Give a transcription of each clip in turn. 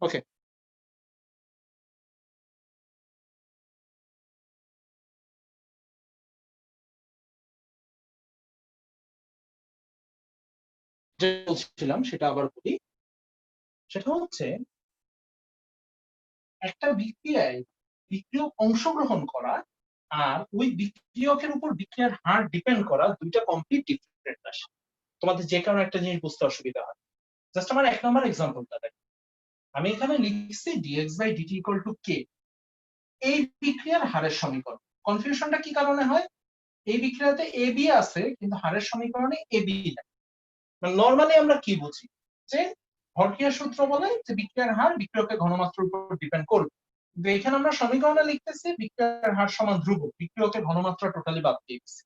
ওকে, বলছিলাম সেটা আবার বলি। সেটা হচ্ছে একটা বিক্রিয়ায় বিক্রিয়ক অংশগ্রহণ করা আর ওই বিক্রিয়কের উপর বিক্রিয়ার হার ডিপেন্ড করা দুইটা কমপ্লিট ডিফারেন্ট রাশি। তোমাদের যে কারণে একটা জিনিস বুঝতে অসুবিধা হয়, জাস্ট আমার 1 নম্বর এক্সাম্পলটা দেখ। আমি এখানে লিখছি dx by dt equal to k, এই বিক্রিয়ার হারের সমীকরণ। কনফিউশনটা কি কারণে হয়? এই বিক্রিয়াতে এ বি আছে কিন্তু হারের সমীকরণে এ বি নাই। নরমালি আমরা কি বুঝি যে ভরক্রিয়ার সূত্র বলে যে বিক্রিয়ার হার বিক্রিয়কের ঘনমাত্রার উপর ডিপেন্ড করবে, কিন্তু এখানে আমরা সমীকরণে লিখতেছি বিক্রিয়ার হার সমান ধ্রুবক, বিক্রিয়কের ঘনমাত্রা টোটালি বাদ দিয়ে দিচ্ছি।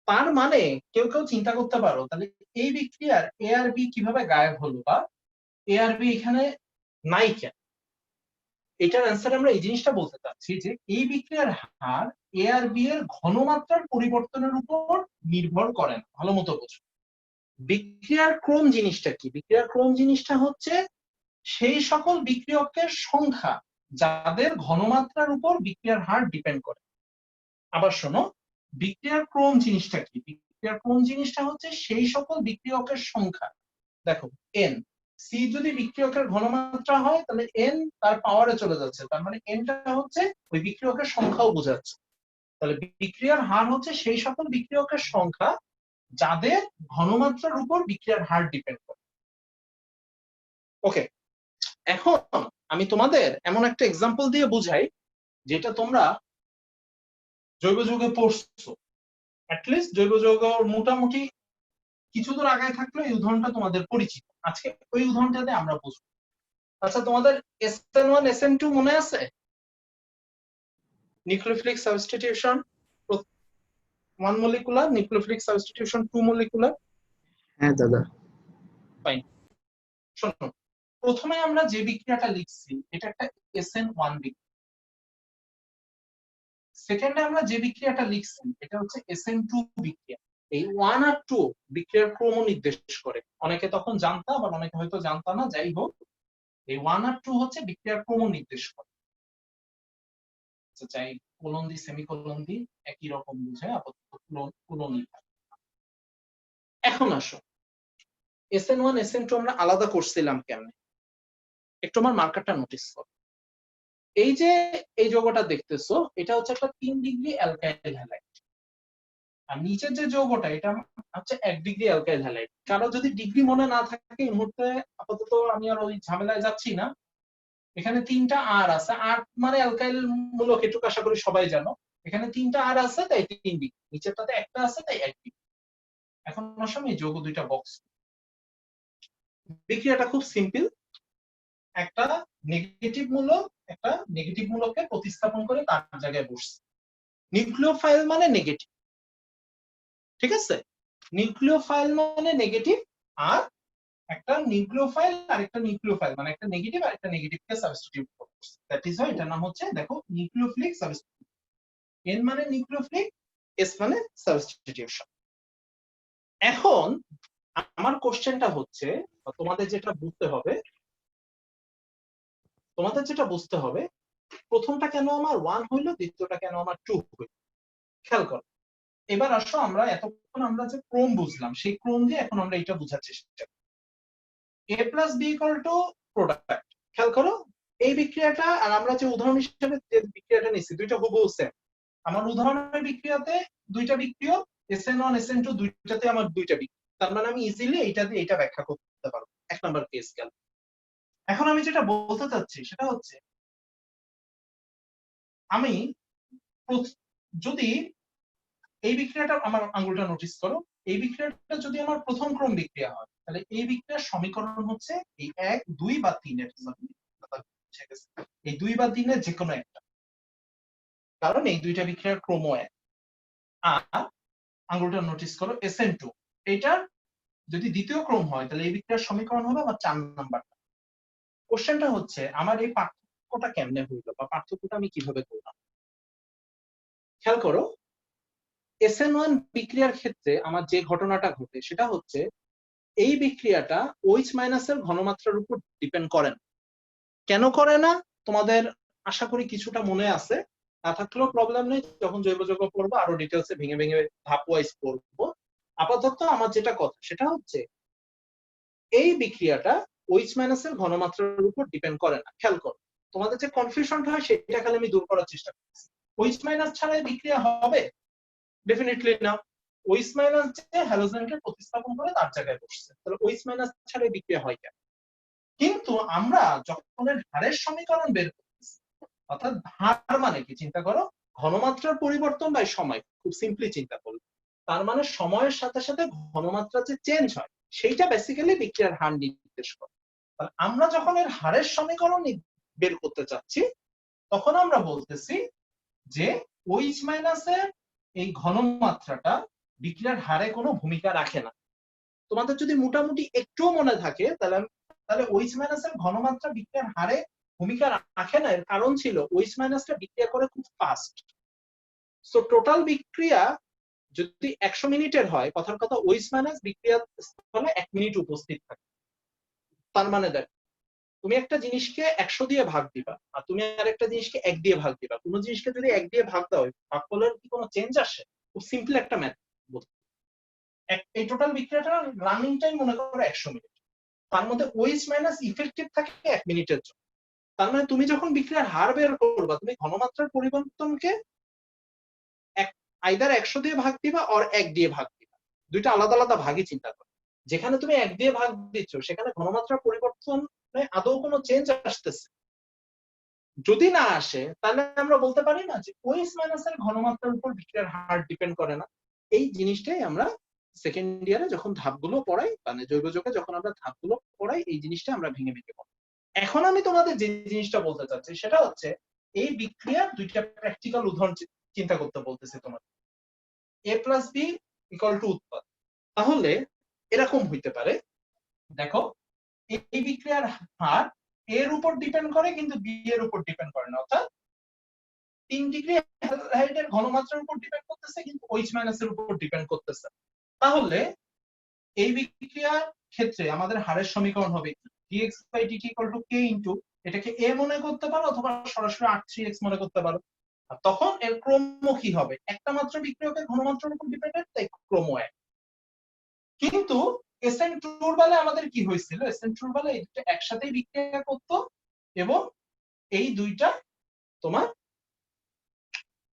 তার মানে কেউ কেউ চিন্তা করতে পারো তাহলে এই বিক্রিয়ার এ আর বি কিভাবে গায়েব হলো, বা এ আর বি এখানে নাই কেন? এটার অ্যান্সার আমরা এই জিনিসটা বলতে চাচ্ছি যে এই বিক্রিয়ার হার এ আর বি এর ঘনমাত্রার পরিবর্তনের উপর নির্ভর করে না। ভালো মতো বোঝো, বিক্রিয়ার ক্রম জিনিসটা কি? বিক্রিয়ার ক্রম জিনিসটা হচ্ছে সেই সকল বিক্রিয়কের সংখ্যা যাদের ঘনমাত্রার উপর বিক্রিয়ার হার ডিপেন্ড করে। আবার শোনো, বিক্রিয়ার ক্রম জিনিসটা কি? বিক্রিয়ার ক্রম জিনিসটা হচ্ছে সেই সকল বিক্রিয়কের সংখ্যা। দেখো এন, সি যদি বিক্রিয়কের ঘনমাত্রা হয় তাহলে এন তার পাওয়ারে চলে যাচ্ছে, তার মানে এনটা হচ্ছে ওই বিক্রিয়কের সংখ্যাও বোঝাচ্ছে। তাহলে বিক্রিয়ার হার হচ্ছে সেই সকল বিক্রিয়কের সংখ্যা যাদের ঘনমাত্রার উপর বিক্রিয়ার হার ডিপেন্ড করে। ওকে, এখন আমি তোমাদের এমন একটা এক্সাম্পল দিয়ে বুঝাই যেটা তোমরা জৈব যৌগে পড়ছো, অ্যাটলিস্ট জৈব যৌগ মোটামুটি কিছু দূর আগায় থাকলে এই উদাহরণটা তোমাদের পরিচিত। আজকে ওই উদাহরণটাতে আমরা বুঝবো। আচ্ছা, তোমাদের SN1 SN2 মনে আছে? Nucleophilic substitution 1 molecular, nucleophilic substitution 2 molecular. হ্যাঁ দাদা। ফাইন, শোনো, প্রথমে আমরা যে বিক্রিয়াটা লিখছি এটা একটা SN1 বিক্রিয়া। সেকেন্ডে আমরা যে বিক্রিয়াটা লিখছি এটা হচ্ছে SN2 বিক্রিয়া। এই 1 আর 2 বিক্রিয়ার ক্রম নির্দেশ করে। অনেকে তখন জানতা, আবার অনেকে হয়তো জানতা না, যাই হোক এই 1 আর 2 হচ্ছে বিক্রিয়ার ক্রম নির্দেশ করে। চাই কোলন দি সেমিকোলন দি একই রকম বুঝায়, আপাতত কোলন। এখন আসো, SN1 SN2 আমরা আলাদা করছিলাম কেমনে, একটু আমার মার্কারটা নোটিস করো। এই যে এই যৌগটা দেখতেছো এটা হচ্ছে একটা 3 ডিগ্রি অ্যালকাইল হ্যালাইড, আর নিচের যে যৌগটা এটা হচ্ছে 1 ডিগ্রি অ্যালকাইল হ্যালাইড। কারো যদি ডিগ্রি মনে না থাকে এই মুহূর্তে আপাতত আমি আর ওই ঝামেলায় যাচ্ছি না। এখানে 3টা আর আছে, আর মানে অ্যালকাইল মূলক, এটুকু আশা করি সবাই জানো। এখানে 3টা আর আছে তাই 3 ডিগ্রি, নিচেরটাতে একটা আছে তাই 1 ডিগ্রি। এখন আসলে এই যৌগ দুইটা বক্স, বিক্রিয়াটা খুব সিম্পল। একটা নেগেটিভ মূলক একটা নেগেটিভ মূলককে প্রতিস্থাপন করে তার জায়গায় বসছে। নিউক্লিওফাইল মানে নেগেটিভ, ঠিক আছে? নিউক্লিওফাইল মানে নেগেটিভ, আর একটা নিউক্লিওফাইল আর একটা নিউক্লিওফাইল মানে একটা নেগেটিভ আর একটা নেগেটিভকে সাবস্টিটিউট করছে। দ্যাট ইজ হোয়াই এটার নাম হচ্ছে, দেখো, নিউক্লিওফিলিক সাবস্টিটিউশন। এন মানে নিউক্লিওফিলিক, এস মানে সাবস্টিটিউশন। এখন আমার কোশ্চেনটা হচ্ছে, তোমাদের যেটা বুঝতে হবে প্রথমটা কেন আমার 1 হইলো, দ্বিতীয়টা কেন আমার 2 হইলো। খেয়াল করো, এবার আসো আমরা এতক্ষণ আমরা যে ক্রম বুঝলাম সেই ক্রম দিয়ে এখন আমরা এটা বোঝার চেষ্টা করি। A plus B equal to product. খেয়াল করো এই বিক্রিয়াটা আর আমরা যে উদাহরণ হিসেবে যে বিক্রিয়াটা নিচ্ছি দুইটা হুবহু সেম। আমার উদাহরণের বিক্রিয়াতে দুইটা বিক্রিয়া SN1 SN2 দুইটাতে আমার দুইটা বিক্রিয়া, তার মানে আমি ইজিলি এইটা দিয়ে এটা ব্যাখ্যা করতে পারবো। 1 নাম্বার কেস গেল। এখন আমি যেটা বলতে চাচ্ছি সেটা হচ্ছে, আমি যদি এই বিক্রিয়াটা, আমার আঙ্গুলটা নোটিস করো, এই বিক্রিয়াটা যদি আমার প্রথম ক্রম বিক্রিয়া হয় তাহলে এই বিক্রিয়ার সমীকরণ হচ্ছে এই 1 2 বা 3 এর, এই 2 বা 3 এর যে কোনো একটা, কারণ এই দুইটা বিক্রিয়ার ক্রম 1। আর আঙ্গুলটা নোটিস করো SN2, এটা যদি দ্বিতীয় ক্রম হয় তাহলে এই বিক্রিয়ার সমীকরণ হবে আমার 4 নাম্বারটা। কোশ্চেনটা হচ্ছে আমার এই পার্থক্যটা কেমনে হইলো বা পার্থক্যটা আমি কিভাবে করলাম। খেয়াল করো, SN1 বিক্রিয়ার ক্ষেত্রে আমার যে ঘটনাটা ঘটে সেটা হচ্ছে এই বিক্রিয়াটা OH মাইনাসের ঘনমাত্রার উপর ডিপেন্ড করে না। কেন করে না তোমাদের আশা করি কিছুটা মনে আছে, না থাকলেও প্রবলেম নেই, যখন জৈব যৌগ পড়বো আরো ডিটেলসে ভেঙে ভেঙে ধাপ ওয়াইজ পড়বো। আপাতত আমার যেটা কথা সেটা হচ্ছে এই বিক্রিয়াটা OH মাইনাসের ঘনমাত্রার উপর ডিপেন্ড করে না। খেয়াল করো, তোমাদের যে কনফিউশনটা হয় সেটা খালি আমি দূর করার চেষ্টা করছি। OH মাইনাস ছাড়া এই বিক্রিয়া হবে? ডেফিনেটলি না। OH মাইনাস যে হ্যালোজেনকে প্রতিস্থাপন করে তার জায়গায় বসছে, তাহলে OH মাইনাস ছাড়া এই বিক্রিয়া হয় কেন? কিন্তু আমরা যখন এর হারের সমীকরণ বের করতেছি, অর্থাৎ হার মানে কি চিন্তা করো, ঘনমাত্রার পরিবর্তন বাই সময়, খুব সিম্পলি চিন্তা করো, তার মানে সময়ের সাথে সাথে ঘনমাত্রা যে চেঞ্জ হয় সেইটা বেসিক্যালি বিক্রিয়ার হার নির্দেশ করে। আমরা যখন এর হারের সমীকরণ বের করতে চাচ্ছি তখন আমরা বলতেছি যে OH মাইনাসের এই ঘনমাত্রাটা বিক্রিয়ার হারে কোনো ভূমিকা রাখে না। তোমাদের যদি মোটামুটি একটুও মনে থাকে তাহলে OH মাইনাসের ঘনমাত্রা বিক্রিয়ার হারে ভূমিকা রাখে না, এর কারণ ছিল OH মাইনাসটা বিক্রিয়া করে খুব ফাস্ট। সো টোটাল বিক্রিয়া যদি 100 মিনিটের হয়, কথার কথা OH মাইনাস বিক্রিয়া স্থলে 1 মিনিট উপস্থিত থাকে। তার মানে দেখো, তুমি একটা জিনিসকে 100 দিয়ে ভাগ দিবা আর তুমি আরেকটা জিনিসকে 1 দিয়ে ভাগ দিবা, কোনো জিনিসকে যদি 1 দিয়ে ভাগ দাও ভাগফলের কি কোনো চেঞ্জ আসে? খুব সিম্পল একটা ম্যাথ। এই টোটাল বিক্রিয়াটা রানিং টাইম মনে করো 100 মিনিট, তার মধ্যে OH মাইনাস ইফেক্টিভ থাকে 1 মিনিটের জন্য। তার মানে তুমি যখন বিক্রিয়ার হার বের করবা তুমি ঘনমাত্রার পরিবর্তনকে আইদার 100 দিয়ে ভাগ দিবা অর 1 দিয়ে ভাগ দিবা, দুইটা আলাদা আলাদা ভাগই চিন্তা করো। যেখানে তুমি 1 দিয়ে ভাগ দিচ্ছ সেখানে ঘনমাত্রার পরিবর্তনে আদৌ কোনো চেঞ্জ আসতেছে? যদি না আসে তাহলে আমরা বলতে পারি না যে OH মাইনাসের ঘনমাত্রার উপর বিক্রিয়ার হার ডিপেন্ড করে না। এই জিনিসটাই আমরা সেকেন্ড ইয়ারে যখন ধাপগুলো পড়াই, মানে জৈব যৌগে যখন আমরা ধাপগুলো পড়াই, এই জিনিসটা আমরা ভেঙে ভেঙে পড়ি। এখন আমি তোমাদের যে জিনিসটা বলতে চাচ্ছি সেটা হচ্ছে এই বিক্রিয়ার দুইটা প্র্যাকটিক্যাল উদাহরণ চিন্তা করতে বলতেছি তোমাদের। A plus B equal to উৎপাদ। তাহলে এরকম হইতে পারে, দেখো এই বিক্রিয়ার হার এর উপর ডিপেন্ড করে কিন্তু বি এর উপর ডিপেন্ড করে না, অর্থাৎ 3 ডিগ্রি হ্যালডের ঘনমাত্রার উপর ডিপেন্ড করতেছে কিন্তু OH মাইনাসের উপর ডিপেন্ড করতেছে। তাহলে এই বিক্রিয়ার ক্ষেত্রে আমাদের হারের সমীকরণ হবে dx by dt equal to k into, এটাকে a মনে করতে পারো অথবা সরাসরি r3x মনে করতে পারো। আর তখন এর ক্রম কি হবে? একটা মাত্র বিক্রিয়কের ঘনমাত্রার উপর ডিপেন্ডেন্ট, তাই ক্রম 1। কিন্তু SN2 বেলা আমাদের কি হয়েছিল? SN2 বেলা এই দুটো একসাথেই বিক্রিয়া করতো এবং এই দুইটা তোমার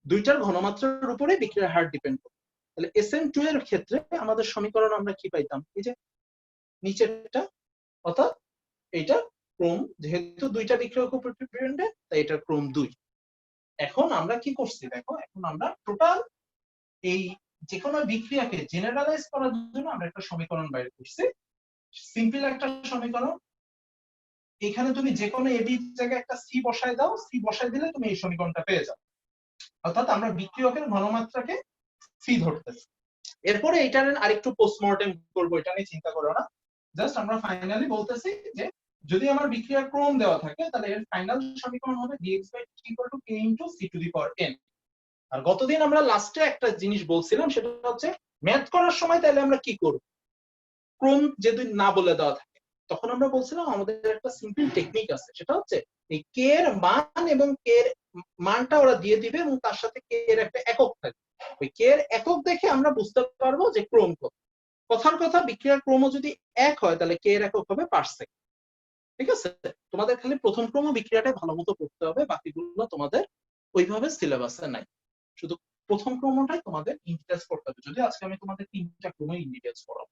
দুইটার ঘনমাত্রার উপরে বিক্রিয়ার হার ডিপেন্ড করতো। তাহলে SN2 এর ক্ষেত্রে আমাদের সমীকরণ আমরা কি পাইতাম? এই যে নিচেরটা, অর্থাৎ এইটা ক্রম, যেহেতু দুইটা বিক্রিয়ক উপর ডিপেন্ডেন্ট তাই এটা ক্রম 2। এখন আমরা কি করছি দেখো, এখন আমরা টোটাল এই যে কোনো বিক্রিয়াকে জেনারেলাইজ করার জন্য আমরা একটা সমীকরণ বাইর করছি। সিম্পল একটা সমীকরণ, এখানে তুমি যে কোনো এবি জায়গায় একটা সি বসায় দাও, সি বসায় দিলে তুমি এই সমীকরণটা পেয়ে যাও। অর্থাৎ আমরা বিক্রিয়কের ঘনমাত্রাকে সি ধরতেছি। এরপরে এটার আরেকটু পোস্টমর্টেম করবো, এটা নিয়ে চিন্তা করো না। জাস্ট আমরা ফাইনালি বলতেছি যে যদি আমার বিক্রিয়ার ক্রম দেওয়া থাকে তাহলে এর ফাইনাল সমীকরণ হবে dx by dt equal to k into c to the power n। আর গতদিন আমরা লাস্টে একটা জিনিস বলছিলাম, সেটা হচ্ছে ম্যাথ করার সময় তাহলে আমরা কি করব, ক্রম যদি না বলে দেওয়া থাকে তখন আমরা বলছিলাম আমাদের একটা সিম্পল টেকনিক আছে, সেটা হচ্ছে এই কে এর মান এবং কে এর মানটা ওরা দিয়ে দিবে এবং তার সাথে কে এর একটা একক থাকবে। ওই কে এর একক দেখে আমরা বুঝতে পারবো যে ক্রম কত। কথার কথা, বিক্রিয়ার ক্রম যদি 1 হয় তাহলে কে এর একক হবে পারসেকেন্ড। ঠিক আছে, তোমাদের খালি প্রথম ক্রম বিক্রিয়াটা ভালো মতো পড়তে হবে, বাকিগুলো তোমাদের ওইভাবে সিলেবাসে নাই। শুধু প্রথম ক্রমটাই তোমাদের ইন ডিটেইলস পড়তে হবে, যদি আজকে আমি তোমাদের 3টা ক্রম ইন ডিটেইলস পড়াবো।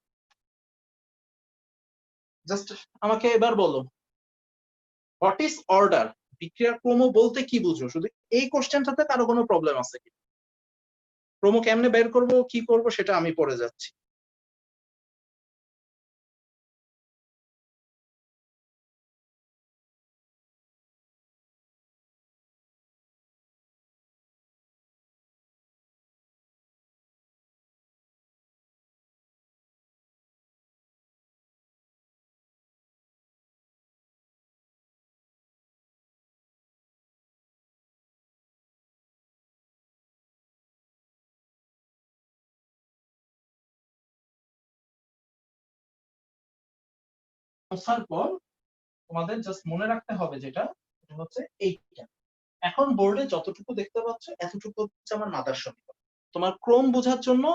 জাস্ট আমাকে এবার বলো, হোয়াট ইজ অর্ডার? বিক্রিয়ার ক্রম বলতে কি বুঝো? শুধু এই কোশ্চেনটাতে কারো কোনো প্রবলেম আছে কি? ক্রম কেমনে বের করব কি করব সেটা আমি পরে যাচ্ছি। পর তোমাদের জাস্ট মনে রাখতে হবে যেটা হচ্ছে এইটা। এখন বোর্ডে যতটুকু দেখতে পাচ্ছ এতটুকু হচ্ছে আমার মাদার সমীকরণ। তোমার ক্রম বোঝার জন্য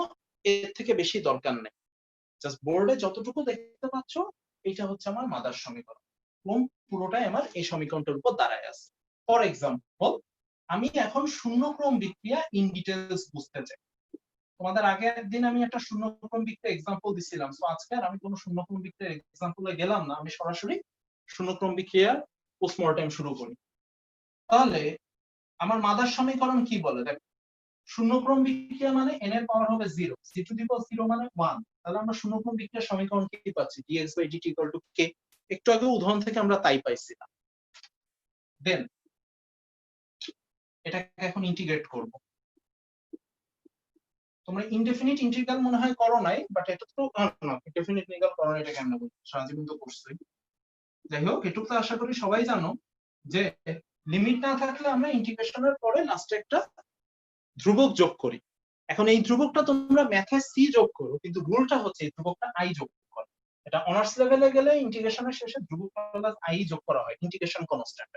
এর থেকে বেশি দরকার নেই, জাস্ট বোর্ডে যতটুকু দেখতে পাচ্ছ এটা হচ্ছে আমার মাদার সমীকরণ। ক্রম পুরোটাই আমার এই সমীকরণটার উপর দাঁড়ায় আছে। ফর এক্সাম্পল, আমি এখন শূন্যক্রম বিক্রিয়া ইন ডিটেলস বুঝতে চাই। তোমাদের আগে একদিন আমি একটা শূন্যক্রম বিক্রিয়া এক্সাম্পল দিছিলাম, তো আজকে আর আমি কোনো শূন্যক্রম বিক্রিয়ার এক্সাম্পলে গেলাম না, আমি সরাসরি শূন্যক্রম বিক্রিয়ার পোস্টমর্টেম শুরু করি। তাহলে আমার মাদার সমীকরণ কি বলে দেখ, শূন্যক্রম বিক্রিয়া মানে n এর পাওয়ার হবে 0, c টু দি পাওয়ার 0 মানে 1। তাহলে আমরা শূন্যক্রম বিক্রিয়ার সমীকরণ কি পাচ্ছি, dx/dt = k। একটু আগে উদাহরণ থেকে আমরা তাই পাইছিলাম। দেন এটাকে এখন ইন্টিগ্রেট করব। তোমরা ইনডেফিনিট ইন্টিগ্রাল মনে হয় করো নাই, বাট এটা তো না, ইনডেফিনিট ইন্টিগ্রাল করো না, এটা কেমন বলবো, সারাজীবন তো করছই। যাই হোক, এটুকু তো আশা করি সবাই জানো যে লিমিট না থাকলে আমরা ইন্টিগ্রেশনের পরে লাস্টে একটা ধ্রুবক যোগ করি। এখন এই ধ্রুবকটা তোমরা ম্যাথে সি যোগ করো, কিন্তু রুলটা হচ্ছে এই ধ্রুবকটা আই যোগ করো। এটা অনার্স লেভেলে গেলে ইন্টিগ্রেশনের শেষে ধ্রুবক প্লাস আই যোগ করা হয়, ইন্টিগ্রেশন কনস্ট্যান্ট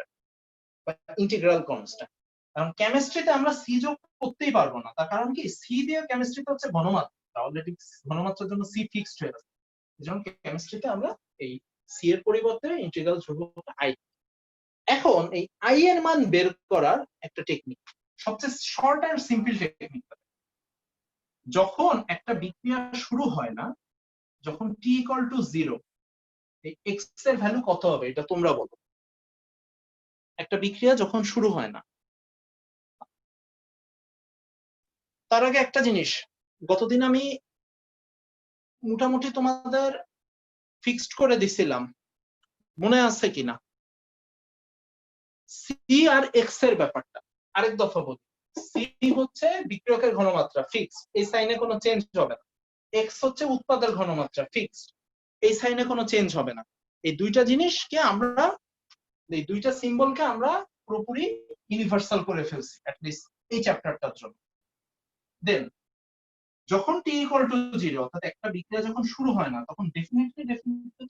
বা ইন্টিগ্রাল কনস্ট্যান্ট। কারণ কেমিস্ট্রিতে আমরা সি যোগ করতেই পারবো না, তার কারণ কি, সি দিয়ে কেমিস্ট্রিতে হচ্ছে ঘনমাত্রা, অলরেডি ঘনমাত্রার জন্য সি ফিক্সড হয়ে আছে। এজন্য কেমিস্ট্রিতে আমরা এই সি এর পরিবর্তে ইন্টিগ্রাল ধ্রুবক আই। এখন এই আই এর মান বের করার একটা টেকনিক, সবচেয়ে শর্ট এন্ড সিম্পল টেকনিক। যখন একটা বিক্রিয়া শুরু হয় না, যখন t = 0, এই x এর ভ্যালু কত হবে এটা তোমরা বলো। একটা বিক্রিয়া যখন শুরু হয় না, তার আগে একটা জিনিস গতদিন আমি মোটামুটি তোমাদের ফিক্সড করে দিছিলাম, মনে আছে কিনা, সি আর এক্স এর ব্যাপারটা আরেক দফা বলি। সি হচ্ছে বিক্রিয়কের ঘনমাত্রা, ফিক্সড, এই সাইনে কোনো চেঞ্জ হবে না। এক্স হচ্ছে উৎপাদের ঘনমাত্রা, ফিক্সড, এই সাইনে কোনো চেঞ্জ হবে না। এই দুইটা জিনিসকে আমরা, এই দুইটা সিম্বলকে আমরা পুরোপুরি ইউনিভার্সাল করে ফেলছি অ্যাটলিস্ট এই চ্যাপ্টারটার জন্য। দেন যখন t = 0, অর্থাৎ একটা বিক্রিয়া যখন শুরু হয় না, তখন ডেফিনেটলি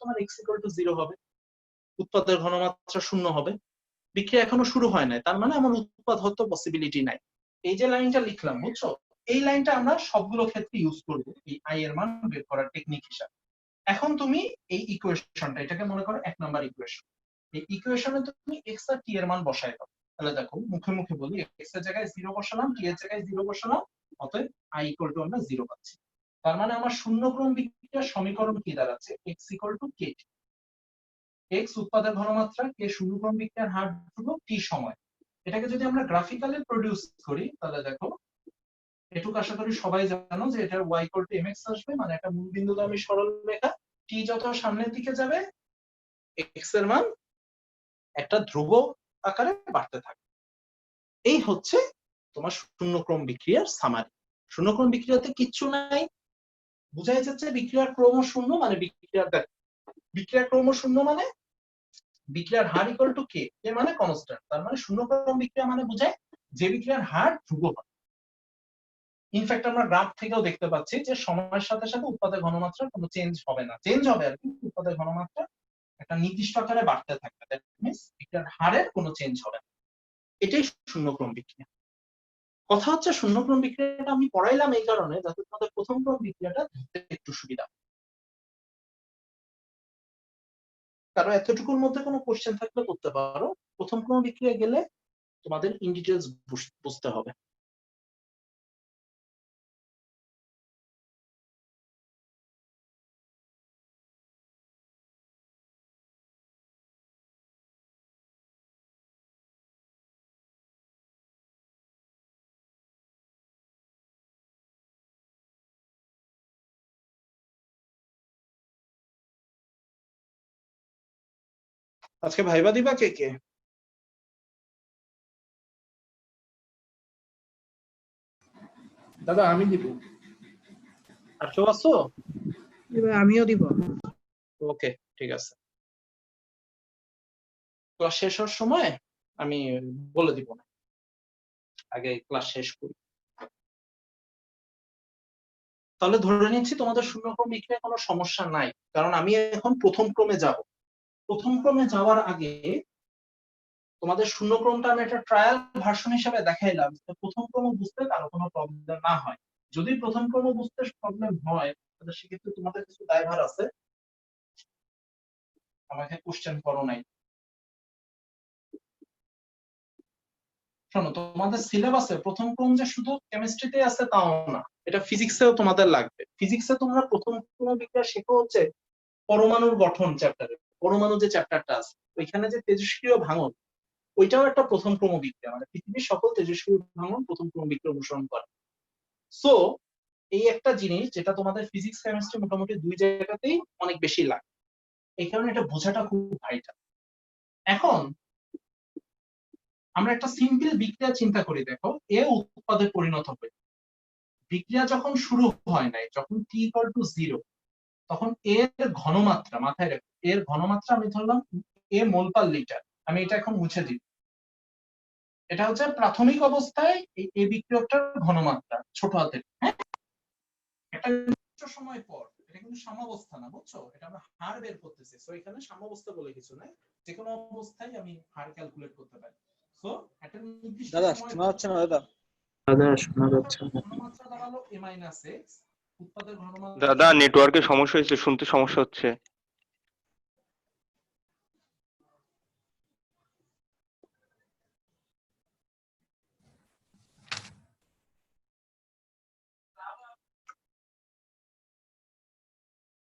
তোমার x = 0 হবে, উৎপাদের ঘনমাত্রা 0 হবে। বিক্রিয়া এখনো শুরু হয় না, তার মানে আমার উৎপাদ হতে পসিবিলিটি নাই। এই যে লাইনটা লিখলাম, বুঝছো, এই লাইনটা আমরা সবগুলো ক্ষেত্রে ইউজ করব এই আই এর মান বের করার টেকনিক হিসাবে। এখন তুমি এই ইকুয়েশনটা, এটাকে মনে করো 1 নাম্বার ইকুয়েশন, এই ইকুয়েশনে তুমি x আর t এর মান বসায় দাও। তাহলে দেখো, মুখে মুখে বলি, x এর জায়গায় 0 বসালাম, t এর জায়গায় 0 বসালাম, অতএব i = আমরা 0 পাচ্ছি। তার মানে আমার শূন্যক্রম বিক্রিয়ার সমীকরণ কি দাঁড়াচ্ছে, x = k। x উৎপাদের ঘনমাত্রা, k শূন্যক্রম বিক্রিয়ার হার ধ্রুবক, t সময়। এটাকে যদি আমরা গ্রাফিক্যালি প্রডিউস করি, তাহলে দেখো, এটুকু আশা করি সবাই জানো যে এটা y = mx আসবে, মানে একটা মূলবিন্দুগামী সরল রেখা, t যত সামনের দিকে যাবে x এর মান একটা ধ্রুবক আকারে বাড়তে থাকে। এই হচ্ছে তোমার শূন্যক্রম বিক্রিয়ার সামারি। শূন্যক্রম বিক্রিয়াতে কিচ্ছু নাই, বুঝাই যাচ্ছে বিক্রিয়ার ক্রম শূন্য, মানে বিক্রিয়ার ক্রম শূন্য মানে বিক্রিয়ার হার = k, k মানে কনস্ট্যান্ট। তার মানে শূন্যক্রম বিক্রিয়া মানে বোঝায় যে বিক্রিয়ার হার ধ্রুবক হয়। ইনফ্যাক্ট আমরা গ্রাফ থেকেও দেখতে পাচ্ছি যে সময়ের সাথে সাথে উৎপাদের ঘনমাত্রা কোনো চেঞ্জ হবে না, চেঞ্জ হবে আর কি, উৎপাদের ঘনমাত্রা একটা নির্দিষ্ট আকারে বাড়তে থাকবে, দ্যাট মিন্স বিক্রিয়ার হারের কোনো চেঞ্জ হবে না। এটাই শূন্যক্রম বিক্রিয়া। কথা হচ্ছে শূন্যক্রম বিক্রিয়াটা আমি পড়াইলাম এই কারণে যাতে তোমাদের প্রথম ক্রম বিক্রিয়াটা ধরতে একটু সুবিধা। কারো এতটুকুর মধ্যে কোনো কোশ্চেন থাকলে করতে পারো, প্রথম ক্রম বিক্রিয়া গেলে তোমাদের ইন ডিটেইলস বুঝতে হবে। আজকে ভাইবা দিবা কে কে? দাদা আমি দিব। আর কেউ আছো? আমিও দিব। ওকে, ঠিক আছে। ক্লাস শেষ হওয়ার সময় আমি বলে দিব না, আগে ক্লাস শেষ করি। তাহলে ধরে নিচ্ছি তোমাদের শূন্যক্রম বিক্রিয়ায় কোনো সমস্যা নাই, কারণ আমি এখন প্রথম ক্রমে যাব। প্রথম ক্রমে যাওয়ার আগে তোমাদের শূন্য ক্রমটা আমি একটা ট্রায়াল ভার্সন হিসেবে দেখাইলাম, প্রথম ক্রম বুঝতে কারো কোনো প্রবলেম না হয়। যদি প্রথম ক্রম বুঝতে প্রবলেম হয় তাহলে সেক্ষেত্রে তোমাদের কিছু দায়ভার আছে, আমাকে কোশ্চেন করো নাই। শোনো, তোমাদের সিলেবাসে প্রথম ক্রম যে শুধু কেমিস্ট্রিতে আছে তাও না, এটা ফিজিক্সেও তোমাদের লাগবে। ফিজিক্সে তোমরা প্রথম ক্রম বিক্রিয়া শেখো হচ্ছে পরমাণুর গঠন চ্যাপ্টারে, পরমাণু যে চ্যাপ্টারটা আছে ওইখানে যে তেজস্ক্রিয় ভাঙন, ওইটাও একটা প্রথম ক্রম বিক্রিয়া, মানে পৃথিবীর সকল তেজস্ক্রিয় ভাঙন প্রথম ক্রম বিক্রিয়া অনুসরণ করে। সো এই একটা জিনিস যেটা তোমাদের ফিজিক্স কেমিস্ট্রি মোটামুটি দুই জায়গাতেই অনেক বেশি লাগে, এই কারণে এটা বোঝাটা খুব ভাইটাল। এখন আমরা একটা সিম্পল বিক্রিয়া চিন্তা করি, দেখো এ উৎপাদে পরিণত হয়। বিক্রিয়া যখন শুরু হয় নাই, যখন t ইকুয়াল টু 0, তখন এর ঘনমাত্রা, মাথায় রাখো এর ঘনমাত্রা আমি ধরলাম এ মোল পার লিটার। আমি এটা এখন মুছে দিই। এটা হচ্ছে প্রাথমিক অবস্থায় এই বিক্রিয়কটার ঘনমাত্রা ছোট হাতের, হ্যাঁ। একটা নির্দিষ্ট সময় পর, এটা কিন্তু সাম্যাবস্থা না, বুঝছো, এটা আমরা হার বের করতেছি। সো এখানে সাম্যাবস্থা বলে কিছু নাই, যে কোনো অবস্থায় আমি হার ক্যালকুলেট করতে পারি। সো একটা নির্দিষ্ট দাদা সময় শোনা যাচ্ছে না দাদা? দাদা শোনা যাচ্ছে না। ঘনমাত্রা দাঁড়ালো a - x, উৎপাদের ঘনমাত্রা দাদা নেটওয়ার্কের সমস্যা হয়েছে, শুনতে সমস্যা হচ্ছে।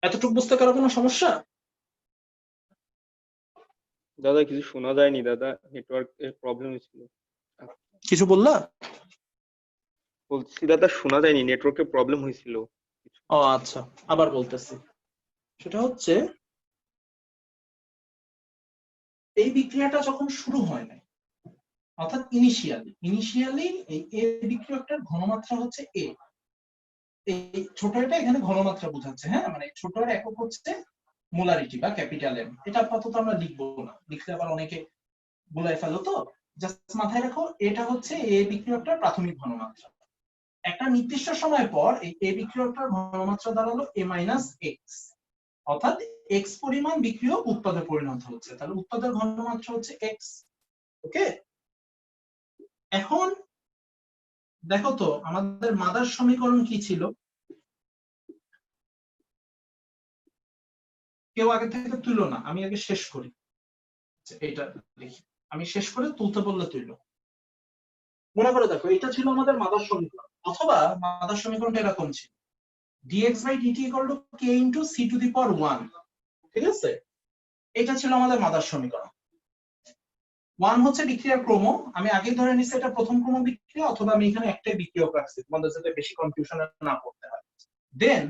এতটুকু বুঝতে কারো কোনো সমস্যা? দাদা কিছু শোনা যায়নি দাদা, নেটওয়ার্ক এর প্রবলেম হয়েছিল। কিছু বললা? বলছি দাদা শোনা যায়নি, নেটওয়ার্কের প্রবলেম হয়েছিল। ও আচ্ছা, আবার বলতেছি। সেটা হচ্ছে এই বিক্রিয়াটা যখন শুরু হয় না, অর্থাৎ ইনিশিয়ালি এই এ বিক্রিয়কটার ঘনমাত্রা হচ্ছে এ। এই ছোট এটা এখানে ঘনমাত্রা বোঝাচ্ছে, হ্যাঁ, মানে ছোট এর একক হচ্ছে মোলারিটি বা ক্যাপিটাল এম। এটা আপাতত আমরা লিখবো না, লিখলে আবার অনেকে ভুলাই ফেলো। তো জাস্ট মাথায় রাখো এটা হচ্ছে এ বিক্রিয়কটার প্রাথমিক ঘনমাত্রা। একটা নির্দিষ্ট সময় পর এই এ বিক্রিয়কটার ঘনমাত্রা দাঁড়ালো a - x, অর্থাৎ x পরিমাণ বিক্রিয়ক উৎপাদে পরিণত হচ্ছে, তাহলে উৎপাদের ঘনমাত্রা হচ্ছে x। ওকে, এখন দেখো তো আমাদের মাদার সমীকরণ কি ছিল? কেউ আগে থেকে তুইলো না, আমি আগে শেষ করি। এটা লিখি, আমি শেষ করে তুলতে বললে তুইলো। মনে করে দেখো, এটা ছিল আমাদের মাদার সমীকরণ, অথবা মাদার সমীকরণটা এরকম ছিল dx/dt = k * c⁴ ঠিক আছে? এটা ছিল আমাদের মাদার সমীকরণ। 1 হচ্ছে বিক্রিয়ার ক্রম, আমি আগে ধরে নিচ্ছি এটা প্রথম ক্রম বিক্রিয়া, অথবা আমি এখানে একটাই বিক্রিয়ক রাখছি তোমাদের যাতে বেশি কনফিউশন না করতে হয়। দেন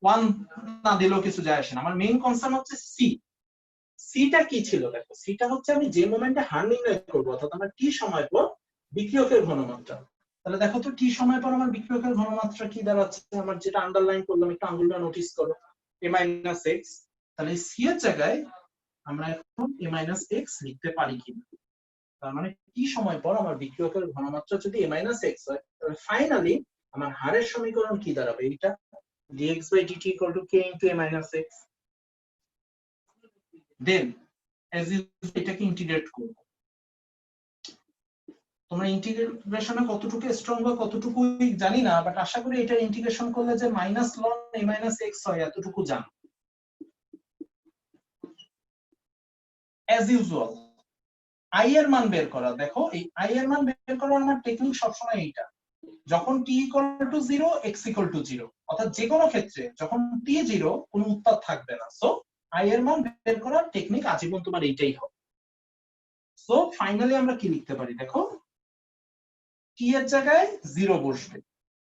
1 না দিলেও কিছু যায় আসে না, আমার মেইন কনসার্ন হচ্ছে সি। সিটা কি ছিল? দেখো সিটা হচ্ছে আমি যে মোমেন্টে হার নির্ণয় করব, অর্থাৎ আমার টি সময় পর বিক্রিয়কের ঘনমাত্রা। তাহলে দেখো তো টি সময় পর আমার বিক্রিয়কের ঘনমাত্রা কি দাঁড়াচ্ছে, আমার যেটা আন্ডারলাইন করলাম, একটু আঙ্গুলটা নোটিস করো, a - x। তাহলে সি এর জায়গায় আমরা এখন a - x লিখতে পারি কিনা, তার মানে টি সময় পর আমার বিক্রিয়কের ঘনমাত্রা যদি a - x হয়, তাহলে ফাইনালি আমার হারের সমীকরণ কি দাঁড়াবে? এটা dx/dt = k * a - x। Then as usual এটাকে ইন্টিগ্রেট করব। তোমরা ইন্টিগ্রেশনে কতটুকু স্ট্রং বা কতটুকু জানি না, বাট আশা করি এটা ইন্টিগ্রেশন করলে যে -ln a - x হয় এতটুকু জানো। as usual i এর মান বের করা। দেখো এই i এর মান বের করার আমার টেকনিক সবসময় এইটা, যখন t = 0, x = 0, অর্থাৎ যে কোনো ক্ষেত্রে যখন t 0 কোনো উৎপাদ থাকবে না। সো i এর মান বের করার টেকনিক আজীবন তোমার এইটাই হবে। সো ফাইনালি আমরা কি লিখতে পারি? দেখো t এর জায়গায় 0 বসবে,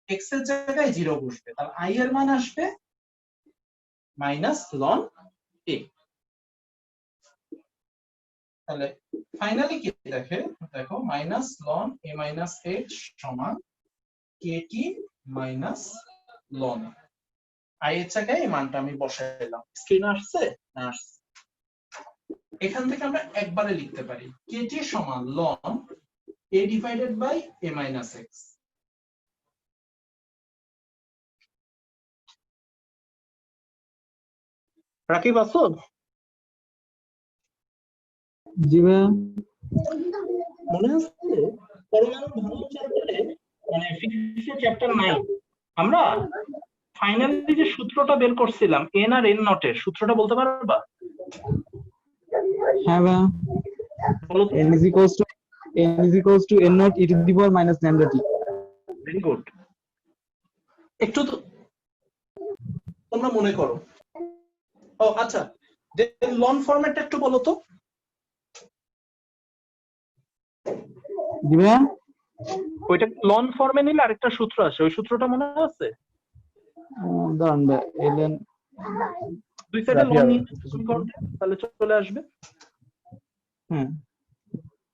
x এর জায়গায় 0 বসবে, তাহলে i এর মান আসবে -ln a। তাহলে ফাইনালি কি দেখো -ln a - x সমান kt - ln i এর জায়গায় এই মানটা আমি বসাইলাম। স্ক্রিনে আসছে না? আসছে। এখান থেকে আমরা একবারে লিখতে পারি kt সমান ln a / a - x। Rakib আছো? জি ভাইয়া। মনে আছে পরমাণু ভ্রমণ চ্যাপ্টারে, মানে ফিজিক্সের চ্যাপ্টার 9 আমরা ফাইনালি যে সূত্রটা বের করছিলাম এন আর এন নট এর সূত্রটা বলতে পারবা? হ্যাঁ ভাইয়া। বলো তো। n is equals to n naught e to the power minus lambda t. Very good. একটু তো তোমরা মনে করো। ও আচ্ছা, লন ফরম্যাটটা একটু বলো তো। জি ভাইয়া। ওইটা লন ফর্মে নিলে আরেকটা সূত্র আছে, ওই সূত্রটা মনে আছে? দাঁড়ান ভাইয়া, ln দুই সাইডে লন নিয়ে তাহলে চলে আসবে। হ্যাঁ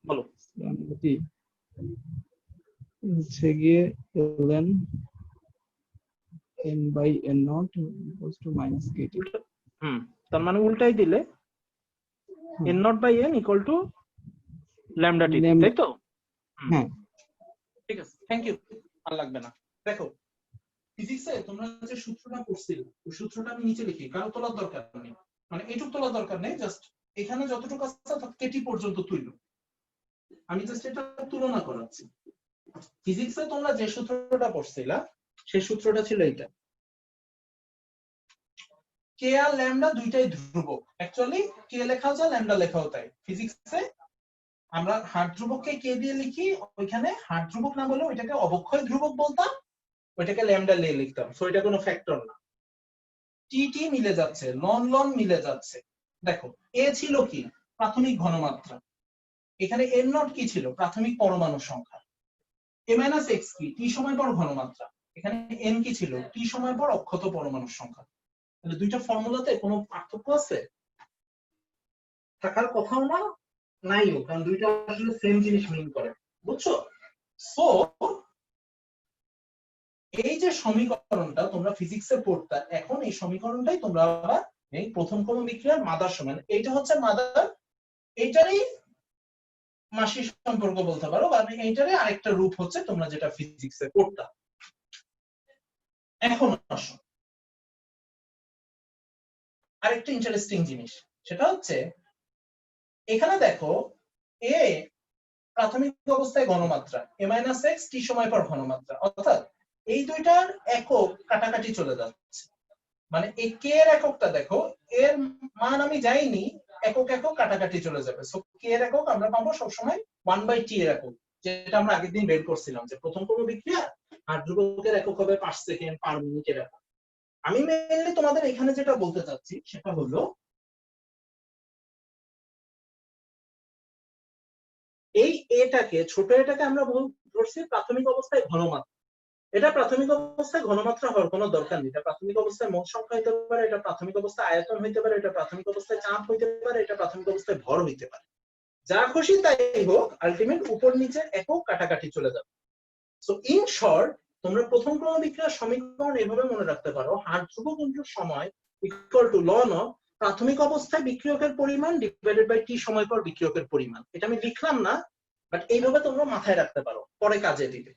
বলো। lambda t হচ্ছে গিয়ে ln n by n naught equals to minus kt. তার মানে উল্টাই দিলে n not by n equal to lambda t, তাই তো? হ্যাঁ ঠিক আছে, থ্যাংক ইউ, আর লাগবে না। দেখো ফিজিক্সে তোমরা যে সূত্রটা পড়ছিলে ওই সূত্রটা আমি নিচে লিখি, কারো তোলার দরকার নেই, মানে এইটুকু তোলার দরকার নেই, জাস্ট এখানে যতটুকু আছে কেটি পর্যন্ত তুইল, আমি জাস্ট এটা তুলনা করাচ্ছি। ফিজিক্সে তোমরা যে সূত্রটা পড়ছিলা সেই সূত্রটা ছিল এইটা, কে আর ল্যামডা দুইটাই ধ্রুবক। অ্যাকচুয়ালি কে লেখাও যায় ল্যামডা লেখাও তাই। ফিজিক্সে আমরা হার ধ্রুবককে কে দিয়ে লিখি, ওইখানে হার ধ্রুবক না বলে ওইটাকে অবক্ষয় ধ্রুবক বলতাম, ওইটাকে ল্যামডা দিয়ে লিখতাম। সো এটা কোনো ফ্যাক্টর না। টি টি মিলে যাচ্ছে, লন লন মিলে যাচ্ছে। দেখো এ ছিল কি প্রাথমিক ঘনমাত্রা, এখানে এন নট কি ছিল প্রাথমিক পরমাণু সংখ্যা, এ মাইনাস এক্স কি টি সময় পর ঘনমাত্রা, এখানে এন কি ছিল টি সময় পর অক্ষত পরমাণুর সংখ্যা। তাহলে দুইটা ফর্মুলাতে কোনো পার্থক্য আছে? থাকার কথাও না, নাইও, কারণ দুইটা আসলে সেম জিনিস মিন করে, বুঝছো? সো এই যে সমীকরণটা তোমরা ফিজিক্সে পড়তা, এখন এই সমীকরণটাই তোমরা আবার এই প্রথম ক্রম বিক্রিয়ার মাদার সমান, এইটা হচ্ছে মাদার, এইটারই মাসি সম্পর্ক বলতে পারো, বা এইটারই আরেকটা রূপ হচ্ছে তোমরা যেটা ফিজিক্সে পড়তা। এখন আসো আরেকটা ইন্টারেস্টিং জিনিস, সেটা হচ্ছে এখানে দেখো এ প্রাথমিক অবস্থায় ঘনমাত্রা, এ মাইনাস এক্স টি সময় পর ঘনমাত্রা, অর্থাৎ এই দুইটার একক কাটাকাটি চলে যাচ্ছে, মানে এই কে এর এককটা দেখো, এর মান আমি যাইনি, একক একক কাটাকাটি চলে যাবে। সো কে এর একক আমরা পাবো সবসময় 1/t এর একক, যেটা আমরা আগের দিন বের করছিলাম যে প্রথম ক্রম বিক্রিয়া আর ধ্রুবকের একক হবে পার সেকেন্ড পার মিনিটের একক। আমি মেইনলি তোমাদের এখানে যেটা বলতে চাচ্ছি সেটা হলো এই এটাকে, ছোট এটাকে আমরা ধরছি প্রাথমিক অবস্থায় ঘনমাত্রা। এটা প্রাথমিক অবস্থায় ঘনমাত্রা হওয়ার কোনো দরকার নেই, এটা প্রাথমিক অবস্থায় মোট সংখ্যা হইতে পারে, এটা প্রাথমিক অবস্থায় আয়তন হইতে পারে, এটা প্রাথমিক অবস্থায় চাপ হইতে পারে, এটা প্রাথমিক অবস্থায় ভর হইতে পারে, যা খুশি তাই হোক, আলটিমেট উপর নিচে একক কাটাকাটি চলে যাবে। সো ইন শর্ট তোমরা প্রথম ক্রম বিক্রিয়ার সমীকরণ এভাবে মনে রাখতে পারো, হার ধ্রুবক ইনটু সময় ইকুয়াল টু লন অফ প্রাথমিক অবস্থায় বিক্রিয়কের পরিমাণ ডিভাইডেড বাই টি সময় পর বিক্রিয়কের পরিমাণ। এটা আমি লিখলাম না, বাট এইভাবে তোমরা মাথায় রাখতে পারো, পরে কাজে দিবে।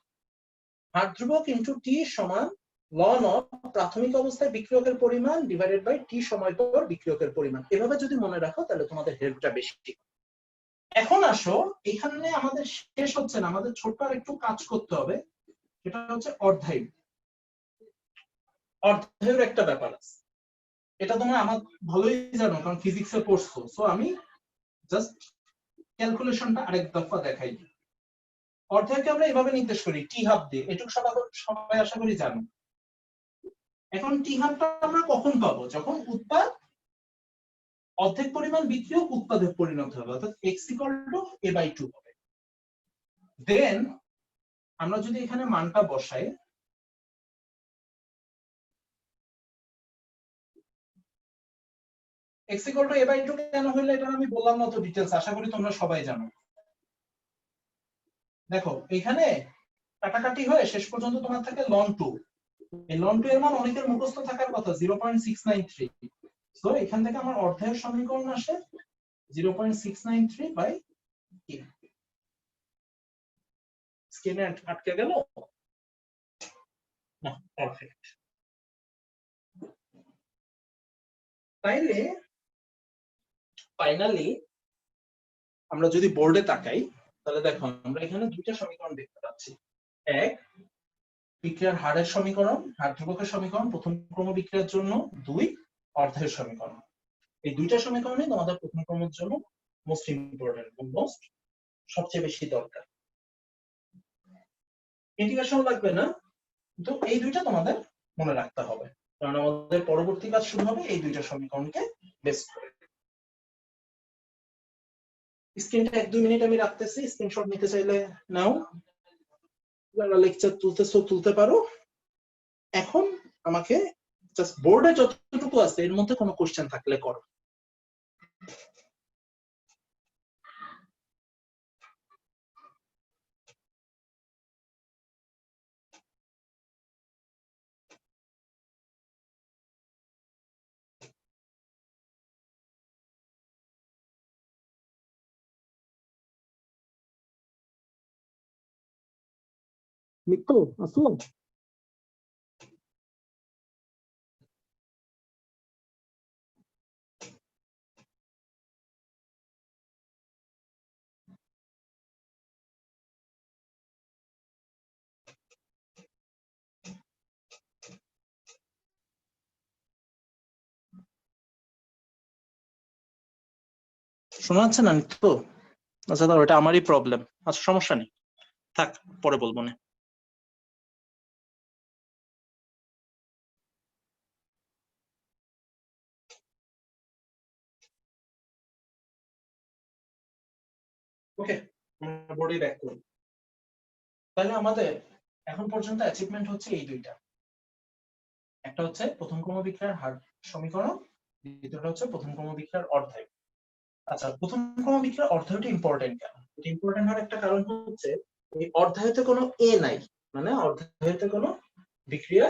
হার ধ্রুবক ইনটু টি সমান লন অফ প্রাথমিক অবস্থায় বিক্রিয়কের পরিমাণ ডিভাইডেড বাই টি সময় পর বিক্রিয়কের পরিমাণ। এভাবে যদি মনে রাখো তাহলে তোমাদের হেল্পটা বেশি। এখন আসো, এখানে আমাদের শেষ হচ্ছে না, আমাদের ছোট্ট আর একটু কাজ করতে হবে, সেটা হচ্ছে অর্ধায়ু। অর্ধায়ুর একটা ব্যাপার আছে, এটা তোমরা আমার ভালোই জানো কারণ ফিজিক্সে পড়ছো। সো আমি জাস্ট ক্যালকুলেশনটা আরেক দফা দেখাই। অর্ধায়ুকে আমরা এভাবে নির্দেশ করি টি হাফ দিয়ে, এটুকু সবাই আশা করি জানো। এখন টি হাফটা আমরা কখন পাবো, যখন উৎপাদ অর্ধেক পরিমাণ বিক্রিয়ক উৎপাদে পরিণত হবে, অর্থাৎ x = a/2 হবে। দেন আমরা যদি এখানে মানটা বসাই, x = a/2 কেন হইলো এটা আমি বললাম না তো ডিটেইলস, আশা করি তোমরা সবাই জানো। দেখো এখানে কাটাকাটি হয়ে শেষ পর্যন্ত তোমার থাকে ln 2, এই ln 2 এর মান অনেকের মুখস্থ থাকার কথা 0.693। সো এখান থেকে আমার অর্ধায়ুর সমীকরণ আসে 0.693/k। স্ক্রিনে আটকে গেল না, পারফেক্ট। তাইলে ফাইনালি আমরা যদি বোর্ডে তাকাই তাহলে দেখো আমরা এখানে দুইটা সমীকরণ দেখতে পাচ্ছি। এক, বিক্রিয়ার হারের সমীকরণ, হার ধ্রুবকের সমীকরণ প্রথম ক্রম বিক্রিয়ার জন্য। দুই, অর্ধের সমীকরণ। এই দুইটা সমীকরণই তোমাদের প্রথম ক্রমের জন্য মোস্ট ইম্পর্টেন্ট এবং মোস্ট সবচেয়ে বেশি দরকার। ইন্টিগ্রেশন লাগবে না, কিন্তু এই দুইটা তোমাদের মনে রাখতে হবে, কারণ আমাদের পরবর্তী কাজ শুরু হবে এই দুইটা সমীকরণকে বেস করে। স্ক্রিনটা 1-2 মিনিট আমি রাখতেছি, স্ক্রিনশট নিতে চাইলে নাও, যারা লেকচার তুলতেছো তুলতে পারো। এখন আমাকে জাস্ট বোর্ডে যতটুকু আছে এর মধ্যে কোনো কোশ্চেন থাকলে করো। মিত্র আসুন। শোনা যাচ্ছে না নিত্য? আচ্ছা দাও, এটা আমারই প্রবলেম। আচ্ছা সমস্যা নেই, থাক, পরে বলবো না। ওকে, বোর্ডে ব্যাক করি। তাহলে আমাদের এখন পর্যন্ত অ্যাচিভমেন্ট হচ্ছে এই দুইটা। একটা হচ্ছে প্রথম ক্রম বিক্রিয়ার হার সমীকরণ, দ্বিতীয়টা হচ্ছে প্রথম ক্রম বিক্রিয়ার অর্ধায়ু। আচ্ছা, প্রথম ক্রম বিক্রিয়ার অর্ধায়ুটা ইম্পর্টেন্ট কেন? এটা ইম্পর্টেন্ট হওয়ার একটা কারণ হচ্ছে এই অর্ধায়ুতে কোনো এ নাই, মানে অর্ধায়ুতে কোনো বিক্রিয়া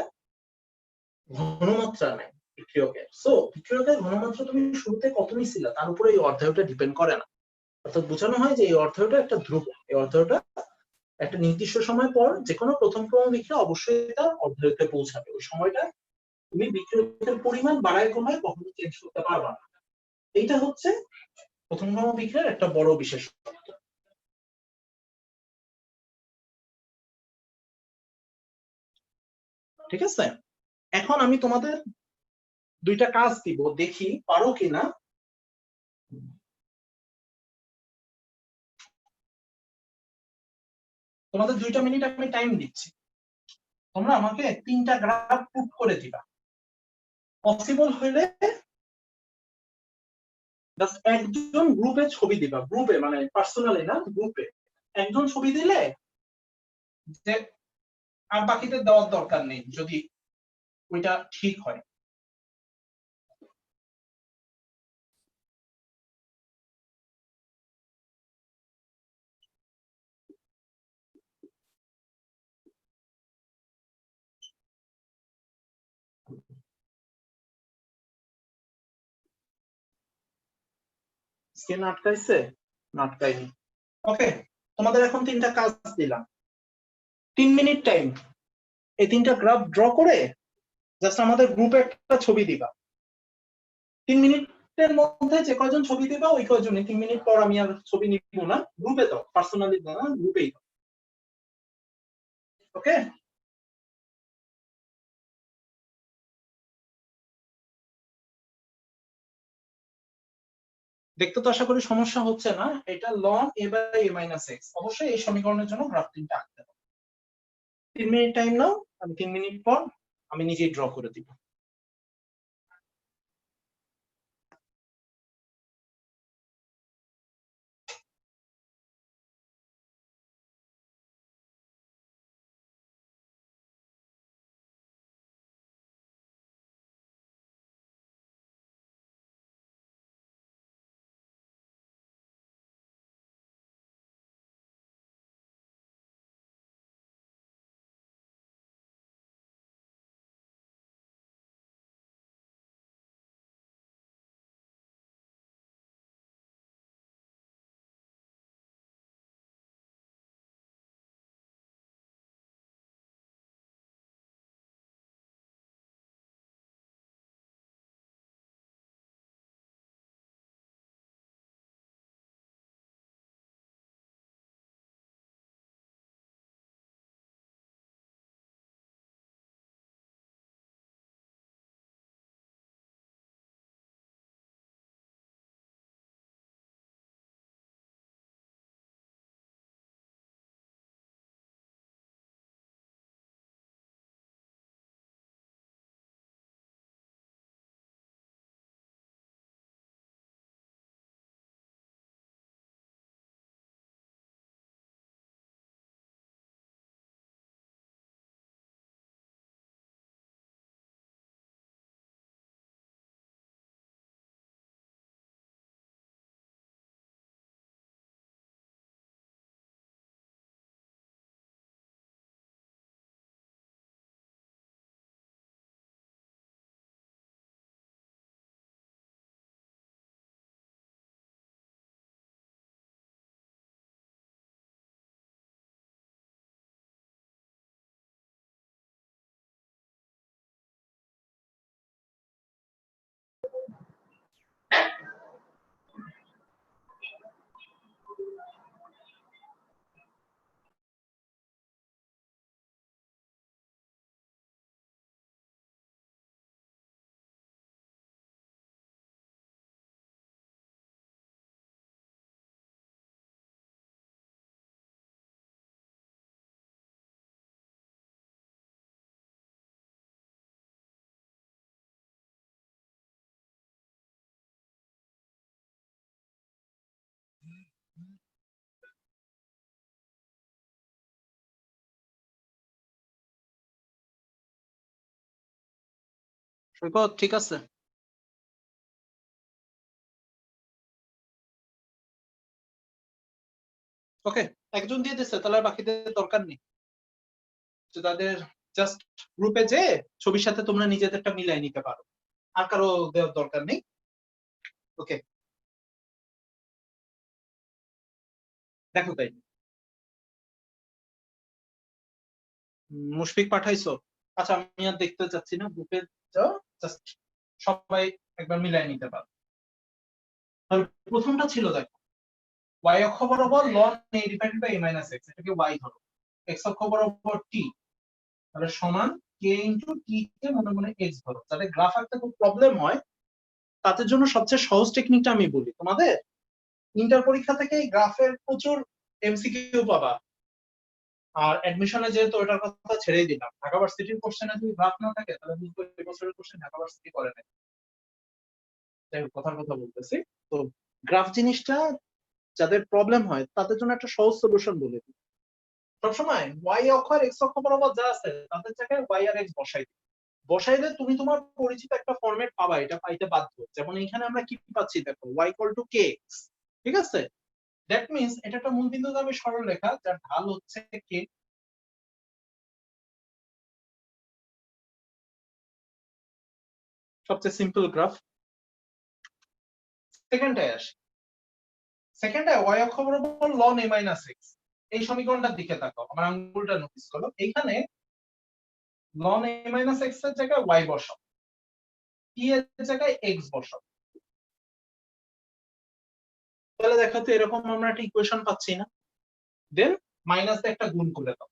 ঘনমাত্রা নাই বিক্রিয়কের। সো বিক্রিয়কের ঘনমাত্রা তুমি শুরুতে কত নিছিলা তার উপরে এই অর্ধায়ুটা ডিপেন্ড করে না। অর্থাৎ বোঝানো হয় যে এই অর্ধায়ুটা একটা ধ্রুবক, এই অর্ধায়ুটা একটা নির্দিষ্ট সময় পর যে কোনো প্রথম ক্রম বিক্রিয়া অবশ্যই তার অর্ধায়ুতে পৌঁছাবে। ওই সময়টা তুমি বিক্রিয়কের পরিমাণ বাড়ায় কমায় কখনো চেঞ্জ করতে পারবা না। এইটা হচ্ছে প্রথম ক্রম বিক্রিয়ার একটা বড় বিশেষত্ব। ঠিক আছে, এখন আমি তোমাদের দুইটা কাজ দিব, দেখি পারো কিনা। তোমাদের 2টা মিনিট আমি টাইম দিচ্ছি, তোমরা আমাকে 3টা গ্রাফ পুট করে দিবা। পসিবল হইলে জাস্ট একজন গ্রুপে ছবি দিবা, গ্রুপে মানে পার্সোনালি না, গ্রুপে একজন ছবি দিলে যে আর বাকিদের দেওয়ার দরকার নেই যদি ওইটা ঠিক হয়। স্ক্রিন আটকাইছে? না আটকাইনি। ওকে, তোমাদের এখন 3টা কাজ দিলাম, 3 মিনিট টাইম। এই 3টা গ্রাফ ড্র করে জাস্ট আমাদের গ্রুপে একটা ছবি দিবা। 3 মিনিটের মধ্যে যে কয়জন ছবি দিবা ওই কয়জনই, 3 মিনিট পর আমি আর ছবি নিব না, গ্রুপে দাও, পার্সোনালি দাও না, গ্রুপেই দাও। ওকে, দেখতে তো আশা করি সমস্যা হচ্ছে না। এটা ln a/a - x, অবশ্যই এই সমীকরণের জন্য গ্রাফ 3টা আঁকতে হবে। 3 মিনিট টাইম নাও, আমি 3 মিনিট পর আমি নিজেই ড্র করে দিব। সৈকত ঠিক আছে? ওকে, একজন দিয়ে দিচ্ছে, তাহলে আর বাকিদের দরকার নেই। তো তাদের জাস্ট গ্রুপে যে ছবির সাথে তোমরা নিজেদেরটা মিলাই নিতে পারো, আর কারো দেওয়ার দরকার নেই। ওকে, দেখো তাই মুশফিক পাঠাইছো? আচ্ছা, আমি আর দেখতে চাচ্ছি না, গ্রুপে যাও, জাস্ট সবাই একবার মিলাই নিতে পারো। তাহলে প্রথমটা ছিল, দেখো y অক্ষ বরাবর ln a divided by a minus x, এটাকে y ধরো। x অক্ষ বরাবর t, তাহলে সমান k ইনটু t কে মনে মনে x ধরো। যাতে গ্রাফ আঁকতে খুব প্রবলেম হয় তাদের জন্য সবচেয়ে সহজ টেকনিকটা আমি বলি। তোমাদের ইন্টার পরীক্ষা থেকে এই গ্রাফের প্রচুর এমসিকিউ পাবা, আর অ্যাডমিশনে যেহেতু ওটার কথা ছেড়েই দিলাম, ঢাকা ভার্সিটির কোশ্চেনে যদি গ্রাফ না থাকে তাহলে বুঝবো এই বছরের কোশ্চেন ঢাকা ভার্সিটি করে নাই। যাই হোক, কথার কথা বলতেছি। তো গ্রাফ জিনিসটা যাদের প্রবলেম হয় তাদের জন্য একটা সহজ সলিউশন বলে দিই। সবসময় y অক্ষ আর x অক্ষ বরাবর যা আছে তাদের জায়গায় y আর x বসাইলে তুমি তোমার পরিচিত একটা ফরম্যাট পাবা, এটা পাইতে বাধ্য। যেমন এখানে আমরা কি পাচ্ছি, দেখো y = kx, ঠিক আছে? দ্যাট মিন্স এটা একটা মূলবিন্দুগামী সরলরেখা যার ঢাল হচ্ছে k। সবচেয়ে সিম্পল গ্রাফ। সেকেন্ডটায় আসি। সেকেন্ডটায় y অক্ষ বরাবর ln a মাইনাস x, এই সমীকরণটার দিকে তাকাও, আমার আঙ্গুলটা নোটিস করো। এইখানে ln a মাইনাস x এর জায়গায় y বসাও, t এর জায়গায় x বসাও। তাহলে দেখো তো এরকম আমরা একটা ইকুয়েশন পাচ্ছি না? দেন মাইনাস দিয়ে একটা গুণ করে দাও।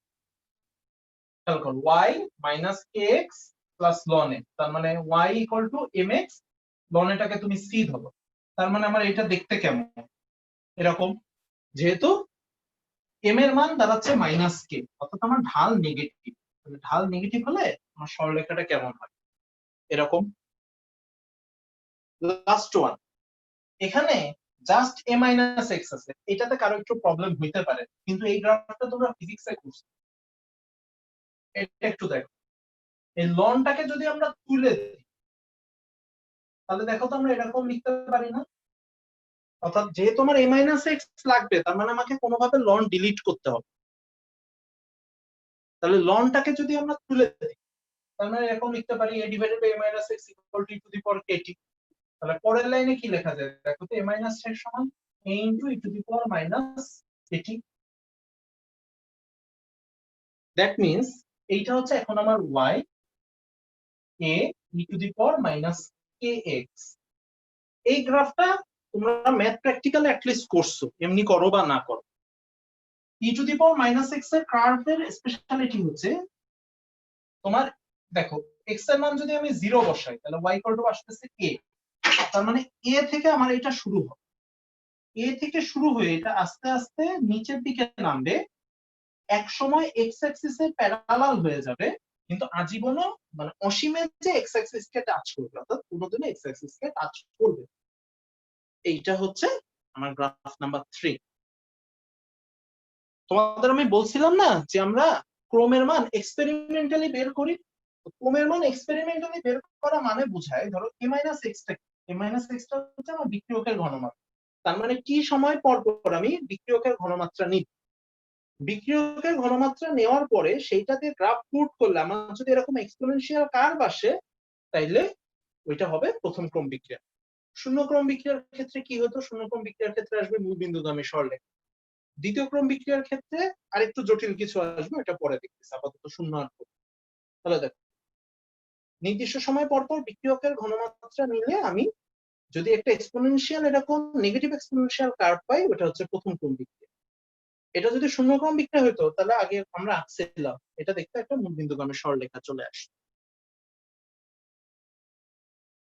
খেয়াল করো, y minus kx plus ln a, তার মানে y = mx, ln a টাকে তুমি c ধরো। তার মানে আমার এটা দেখতে কেমন? এরকম। যেহেতু m এর মান দাঁড়াচ্ছে মাইনাস k, অর্থাৎ আমার ঢাল নেগেটিভ। ঢাল নেগেটিভ হলে আমার সরলরেখাটা কেমন হয়? এরকম। লাস্ট ওয়ান, এখানে জাস্ট a মাইনাস x আছে, এটাতে কারো একটু প্রবলেম হইতে পারে, কিন্তু এই গ্রাফটা তোমরা ফিজিক্সে করছো। এটা একটু দেখো, এই লনটাকে যদি আমরা তুলে দিই তাহলে দেখো তো আমরা এরকম লিখতে পারি না? অর্থাৎ যেহেতু আমার a মাইনাস x লাগবে, তার মানে আমাকে কোনোভাবে লন ডিলিট করতে হবে। তাহলে লনটাকে যদি আমরা তুলে দিই তার মানে এরকম লিখতে পারি a divided by a minus x equal to e to the power kt। তাহলে পরের লাইনে কি লেখা যায়, দেখো তো a মাইনাস x সমান a into e to the power minus kt। That means এইটা হচ্ছে এখন আমার y, a e to the power minus kx। এই গ্রাফটা তোমরা ম্যাথ প্র্যাকটিক্যালি অ্যাটলিস্ট করছো, এমনি করো বা না করো। e to the power minus x এর কার্ভের স্পেশালিটি হচ্ছে, তোমার দেখো x এর মান যদি আমি 0 বসাই তাহলে y = আসতেছে a, তার মানে a থেকে আমার এটা শুরু হবে। a থেকে শুরু হয়ে এটা আস্তে আস্তে নিচের দিকে নামবে, এক সময় x অ্যাক্সিস এর প্যারালাল হয়ে যাবে, কিন্তু আজীবনও মানে অসীমে যে x অ্যাক্সিস কে টাচ করবে, অর্থাৎ কোনোদিনও x অ্যাক্সিস কে টাচ করবে। এইটা হচ্ছে আমার গ্রাফ নাম্বার 3। তোমাদের আমি বলছিলাম না যে আমরা ক্রমের মান এক্সপেরিমেন্টালি বের করি। ক্রমের মান এক্সপেরিমেন্টালি বের করা মানে বোঝায়, ধরো a মাইনাস x টা, a মাইনাস x টা হচ্ছে আমার বিক্রিয়কের ঘনমাত্রা। তার মানে কি সময় পর পর আমি বিক্রিয়কের ঘনমাত্রা নিই। বিক্রিয়কের ঘনমাত্রা নেওয়ার পরে সেইটাতে গ্রাফ প্লট করলে আমার যদি এরকম এক্সপোনেনশিয়াল কার্ভ আসে, তাইলে ওইটা হবে প্রথম ক্রম বিক্রিয়া। শূন্য ক্রম বিক্রিয়ার ক্ষেত্রে কি হতো? শূন্য ক্রম বিক্রিয়ার ক্ষেত্রে আসবে মূলবিন্দুগামী সরলরেখা। দ্বিতীয় ক্রম বিক্রিয়ার ক্ষেত্রে আরেকটু জটিল কিছু আসবে, এটা পরে দেখতেছি, আপাতত শূন্য আর। তাহলে দেখো নির্দিষ্ট সময় পর পর বিক্রিয়কের ঘনমাত্রা নিলে আমি যদি একটা এক্সপোনেনশিয়াল এরকম নেগেটিভ এক্সপোনেনশিয়াল কার্ভ পাই, ওটা হচ্ছে প্রথম ক্রম বিক্রিয়া। এটা যদি শূন্য ক্রম বিক্রিয়া হতো তাহলে আগে আমরা আঁকছিলাম, এটা দেখতে একটা মূলবিন্দুগামী সরলরেখা চলে আসে।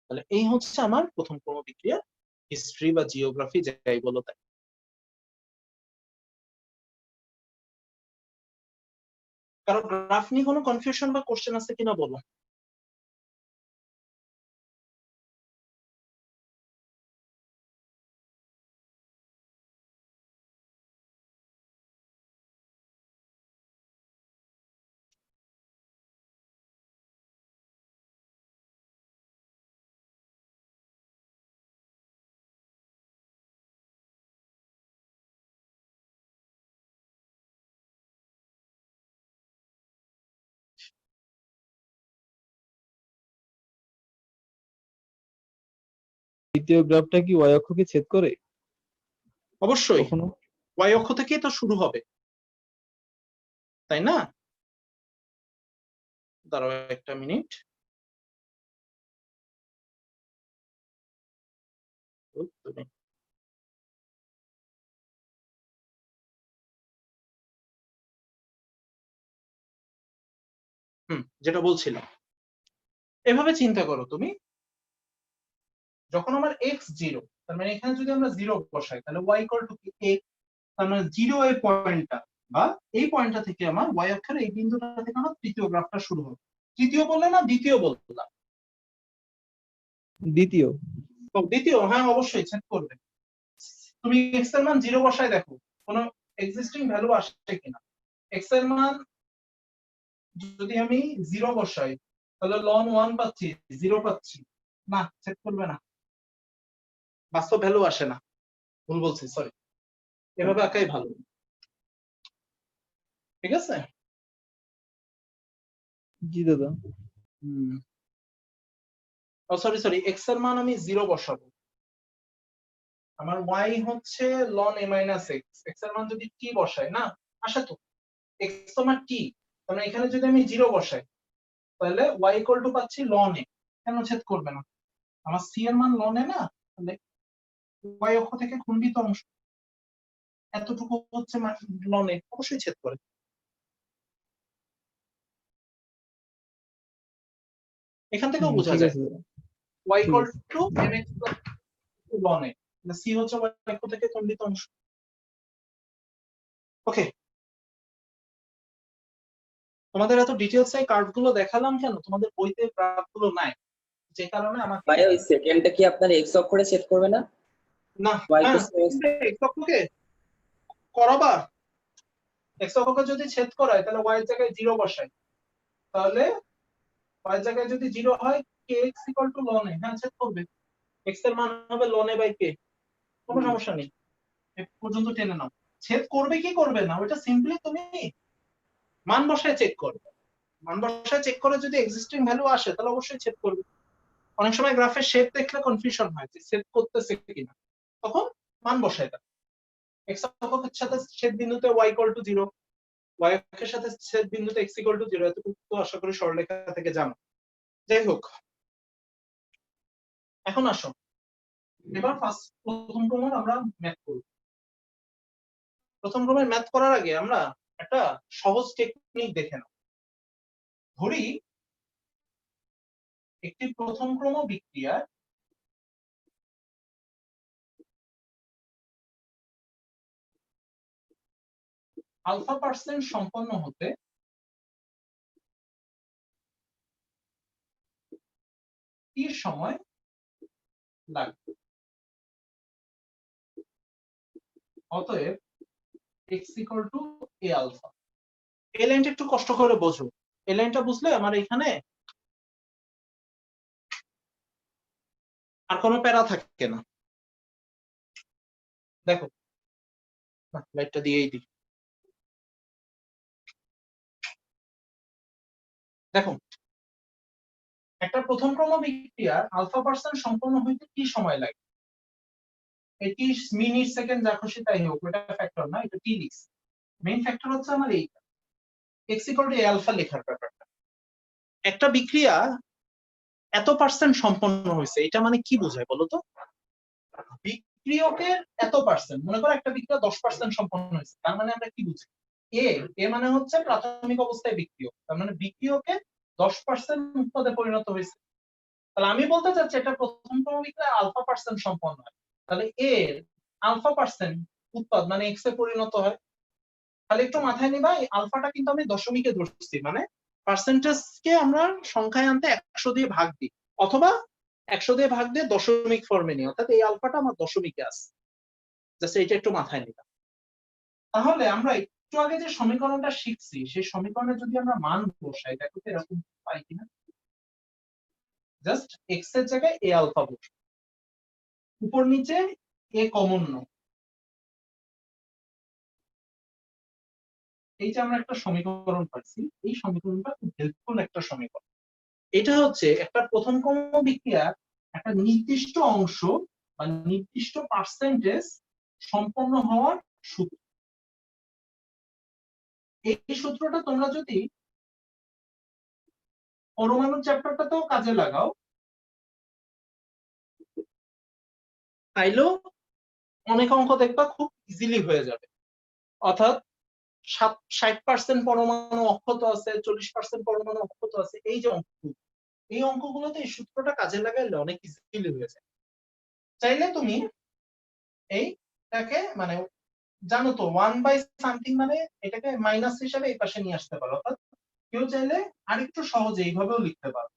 তাহলে এই হচ্ছে আমার প্রথম ক্রম বিক্রিয়া, হিস্ট্রি বা জিওগ্রাফি যাই বলো তাই। কারো গ্রাফ নিয়ে কোনো কনফিউশন বা কোশ্চেন আছে কিনা বলো। দ্বিতীয় গ্রাফটা কি ওয়াই অক্ষকে ছেদ করে অবশ্যই কখনো? ওয়াই অক্ষ থেকেই তো শুরু হবে, তাই না? দাঁড়াও একটা মিনিট। যেটা বলছিলাম, এভাবে চিন্তা করো তুমি, যখন আমার এক্স জিরো, তার মানে এখানে যদি আমরা জিরো বসাই তাহলে ওয়াই ইকুয়াল টু কি এক্স, তার মানে জিরো এই পয়েন্টটা বা এই পয়েন্টটা থেকে আমার ওয়াই অক্ষের এই বিন্দুটা থেকে আমার তৃতীয় গ্রাফটা শুরু হবে। তৃতীয় বললে না দ্বিতীয় বললাম? দ্বিতীয়। দ্বিতীয়, হ্যাঁ অবশ্যই ছেদ করবে। তুমি এক্স এর মান জিরো বসায় দেখো কোনো এক্সিস্টিং ভ্যালু আসছে কিনা। এক্স এর মান যদি আমি জিরো বসাই তাহলে লন ওয়ান পাচ্ছি, জিরো পাচ্ছি না, ছেদ করবে না, বাস্তব ভ্যালু আসে না। ভুল বলছি, সরি, এভাবে আঁকাই ভালো। ঠিক আছে? জি দাদা। সরি সরি, এক্স এর মান আমি জিরো বসাবো, আমার ওয়াই হচ্ছে লন এ মাইনাস এক্স, এক্স এর মান যদি টি বসাই না আসে তো, এক্স তো আমার টি, কারণ এখানে যদি আমি জিরো বসাই তাহলে ওয়াই ইকুয়াল টু পাচ্ছি লন এ, কেন ছেদ করবে না? আমার সি এর মান লন এ না, তাহলে ওয়াই অক্ষ থেকে খণ্ডিত অংশ এতটুকু হচ্ছে লন এ, অবশ্যই ছেদ করে। এখান থেকেও বোঝা ঠিক যায় আছে দাদা। ওয়াই ঠিক ইকুয়াল আছে। টু এম এক্স লন এ, সি হচ্ছে ওয়াই অক্ষ থেকে খণ্ডিত অংশ। ওকে, তোমাদের এত ডিটেলস এই কার্ভ গুলো দেখালাম কেন? তোমাদের বইতে গ্রাফ গুলো নাই, যে কারণে আমাকে ভাই ওই সেকেন্ডটা কি আপনার এক্স অক্ষরে সেট করবে না? না, ওয়াই হ্যাঁ কোস এক্স অক্ষকে করাবা, এক্স অক্ষকে যদি ছেদ করায় তাহলে ওয়াই এর জায়গায় জিরো বসাই, তাহলে ওয়াই এর জায়গায় যদি জিরো হয় কে এক্স ইকুয়াল টু লন এ, হ্যাঁ ছেদ করবে, এক্স এর মান হবে লন এ বাই কে, কোনো সমস্যা নেই, এ পর্যন্ত টেনে নাও। ছেদ করবে কি করবে না ওটা সিম্পলি তুমি মান বসায় চেক করবে, মান বসায় চেক করে যদি এক্সিস্টিং ভ্যালু আসে তাহলে অবশ্যই ছেদ করবে। অনেক সময় গ্রাফের শেপ দেখলে কনফিউশন হয় যে ছেদ করতেছে কিনা, তখন মান বসায় দেয়। এক্স অক্ষের সাথে ছেদ বিন্দুতে Y equal to zero, Y অক্ষের সাথে ছেদ বিন্দুতে এক্স ইকুয়াল টু জিরো, এতটুকু তো আশা করি সরলরেখা থেকে জানো। যাই হোক, এখন আসো এবার প্রথম ক্রমের আমরা ম্যাথ করব। প্রথম ক্রমের ম্যাথ করার আগে আমরা একটা সহজ টেকনিক দেখে নাও। ধরি একটি প্রথম ক্রম বিক্রিয়ার আলফা পার্সেন্ট সম্পন্ন হতে টি সময় লাগবে। অতএব X equal to A alpha. এই লাইনটা একটু কষ্ট করে বোঝো, এই লাইনটা বুঝলে আমার এখানে আর কোনো প্যারা থাকে না। দেখো লাইটটা দিয়েই দিই, দেখো একটা প্রথম ক্রম বিক্রিয়ার আলফা পার্সেন্ট সম্পন্ন হইতে কি সময় লাগে, এটি মিনিট সেকেন্ড যা খুশি তাই হোক, এটা ফ্যাক্টর না, এটা টি লিখছি। মেইন ফ্যাক্টর হচ্ছে আমার এইটা, X equal to A alpha লেখার ব্যাপারটা। একটা বিক্রিয়া এত পার্সেন্ট সম্পন্ন হয়েছে, এটা মানে কি বোঝায় বলো তো? বিক্রিয়কের এত পার্সেন্ট, মনে করো একটা বিক্রিয়া 10% সম্পন্ন হয়েছে, তার মানে আমরা কি বুঝি? এ মানে হচ্ছে প্রাথমিক অবস্থায় বিক্রিয়ক, তার মানে বিক্রিয়কের 10% উৎপাদে পরিণত হয়েছে। তাহলে আমি বলতে চাচ্ছি এটা প্রথম ক্রম বিক্রিয়া আলফা পার্সেন্ট সম্পন্ন হয়, তাহলে এর আলফা পার্সেন্ট উৎপাদ মানে এক্স এ পরিণত হয়। তাহলে একটু মাথায় নিবা, এই আলফাটা কিন্তু আমি দশমিকে ধরছি, মানে পার্সেন্টেজকে আমরা সংখ্যায় আনতে 100 দিয়ে ভাগ দিই, অথবা 100 দিয়ে ভাগ দিয়ে দশমিক ফর্মে নিই, অর্থাৎ এই আলফাটা আমার দশমিকে আছে। জাস্ট এটা একটু মাথায় নিবা। তাহলে আমরা একটু আগে যে সমীকরণটা শিখছি, সেই সমীকরণে যদি আমরা মান বসাই, দেখো তো এরকম পাই কিনা। জাস্ট এক্স এর জায়গায় এ আলফা বসে, উপর নিচে এ কমন নাও। এই যে আমরা একটা সমীকরণ পাচ্ছি, এই সমীকরণটা খুব হেল্পফুল একটা সমীকরণ। এটা হচ্ছে একটা প্রথম ক্রম বিক্রিয়ার একটা নির্দিষ্ট অংশ বা নির্দিষ্ট পার্সেন্টেজ সম্পন্ন হওয়ার সূত্র। এই সূত্রটা তোমরা যদি পরমাণু চ্যাপ্টারটাতেও কাজে লাগাও, তাইলেও অনেক অঙ্ক দেখবা খুব ইজিলি হয়ে যাবে। অর্থাৎ 60% পরমাণু অক্ষত আছে, 40% পরমাণু অক্ষত আছে, এই যে অঙ্ক, এই অঙ্কগুলোতে এই সূত্রটা কাজে লাগাইলে অনেক ইজিলি হয়ে যায়। চাইলে তুমি এইটাকে মানে জানো তো 1/something মানে এটাকে মাইনাস হিসেবে এই পাশে নিয়ে আসতে পারো, অর্থাৎ কেউ চাইলে আরেকটু সহজে এইভাবেও লিখতে পারো।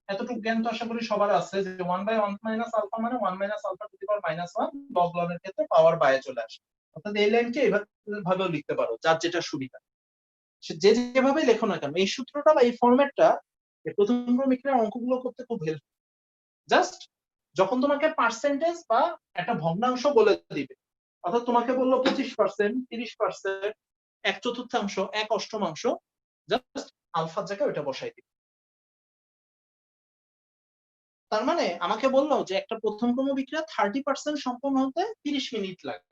এতটুকু জ্ঞান তো আশা করি সবার আছে যে 1/1 মাইনাস আলফা মানে 1 minus alpha to the power -1 log লনের ক্ষেত্রে পাওয়ার বাইরে চলে আসে। অর্থাৎ এই লাইনকে এইভাবেও লিখতে পারো, যার যেটা সুবিধা, সে যে যেভাবে লেখো না কেন। এই সূত্রটা বা এই ফরম্যাটটা প্রথম ক্রমিকের অঙ্কগুলো করতে খুব হেল্প। জাস্ট যখন তোমাকে পার্সেন্টেজ বা একটা ভগ্নাংশ বলে দিবে, অর্থাৎ তোমাকে বললো 25%, 30%, 1/4, 1/8, জাস্ট আলফার জায়গায় ওইটা বসাই দিবে। তার মানে আমাকে বললো যে একটা প্রথম ক্রম বিক্রিয়া 30% সম্পন্ন হতে 30 মিনিট লাগে,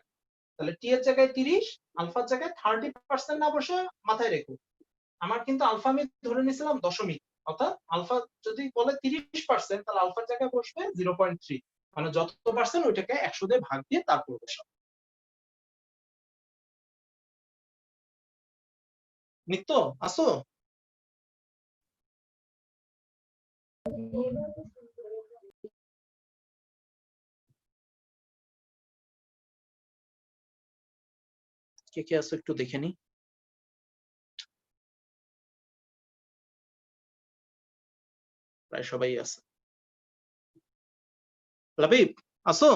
তাহলে টি এর জায়গায় 30, আলফার জায়গায় 30% না বসে মাথায় রেখো আমার কিন্তু আলফা আমি ধরে নিয়েছিলাম দশমিক, অর্থাৎ আলফা যদি বলে 30%, তাহলে আলফার জায়গায় বসবে 0.3, মানে যত পার্সেন্ট ওইটাকে 100 দিয়ে ভাগ দিয়ে তারপর বসাবো। নিত্য আসো? কে কে আসো একটু দেখে নি। প্রায় সবাই আছে। লাবিব আসো?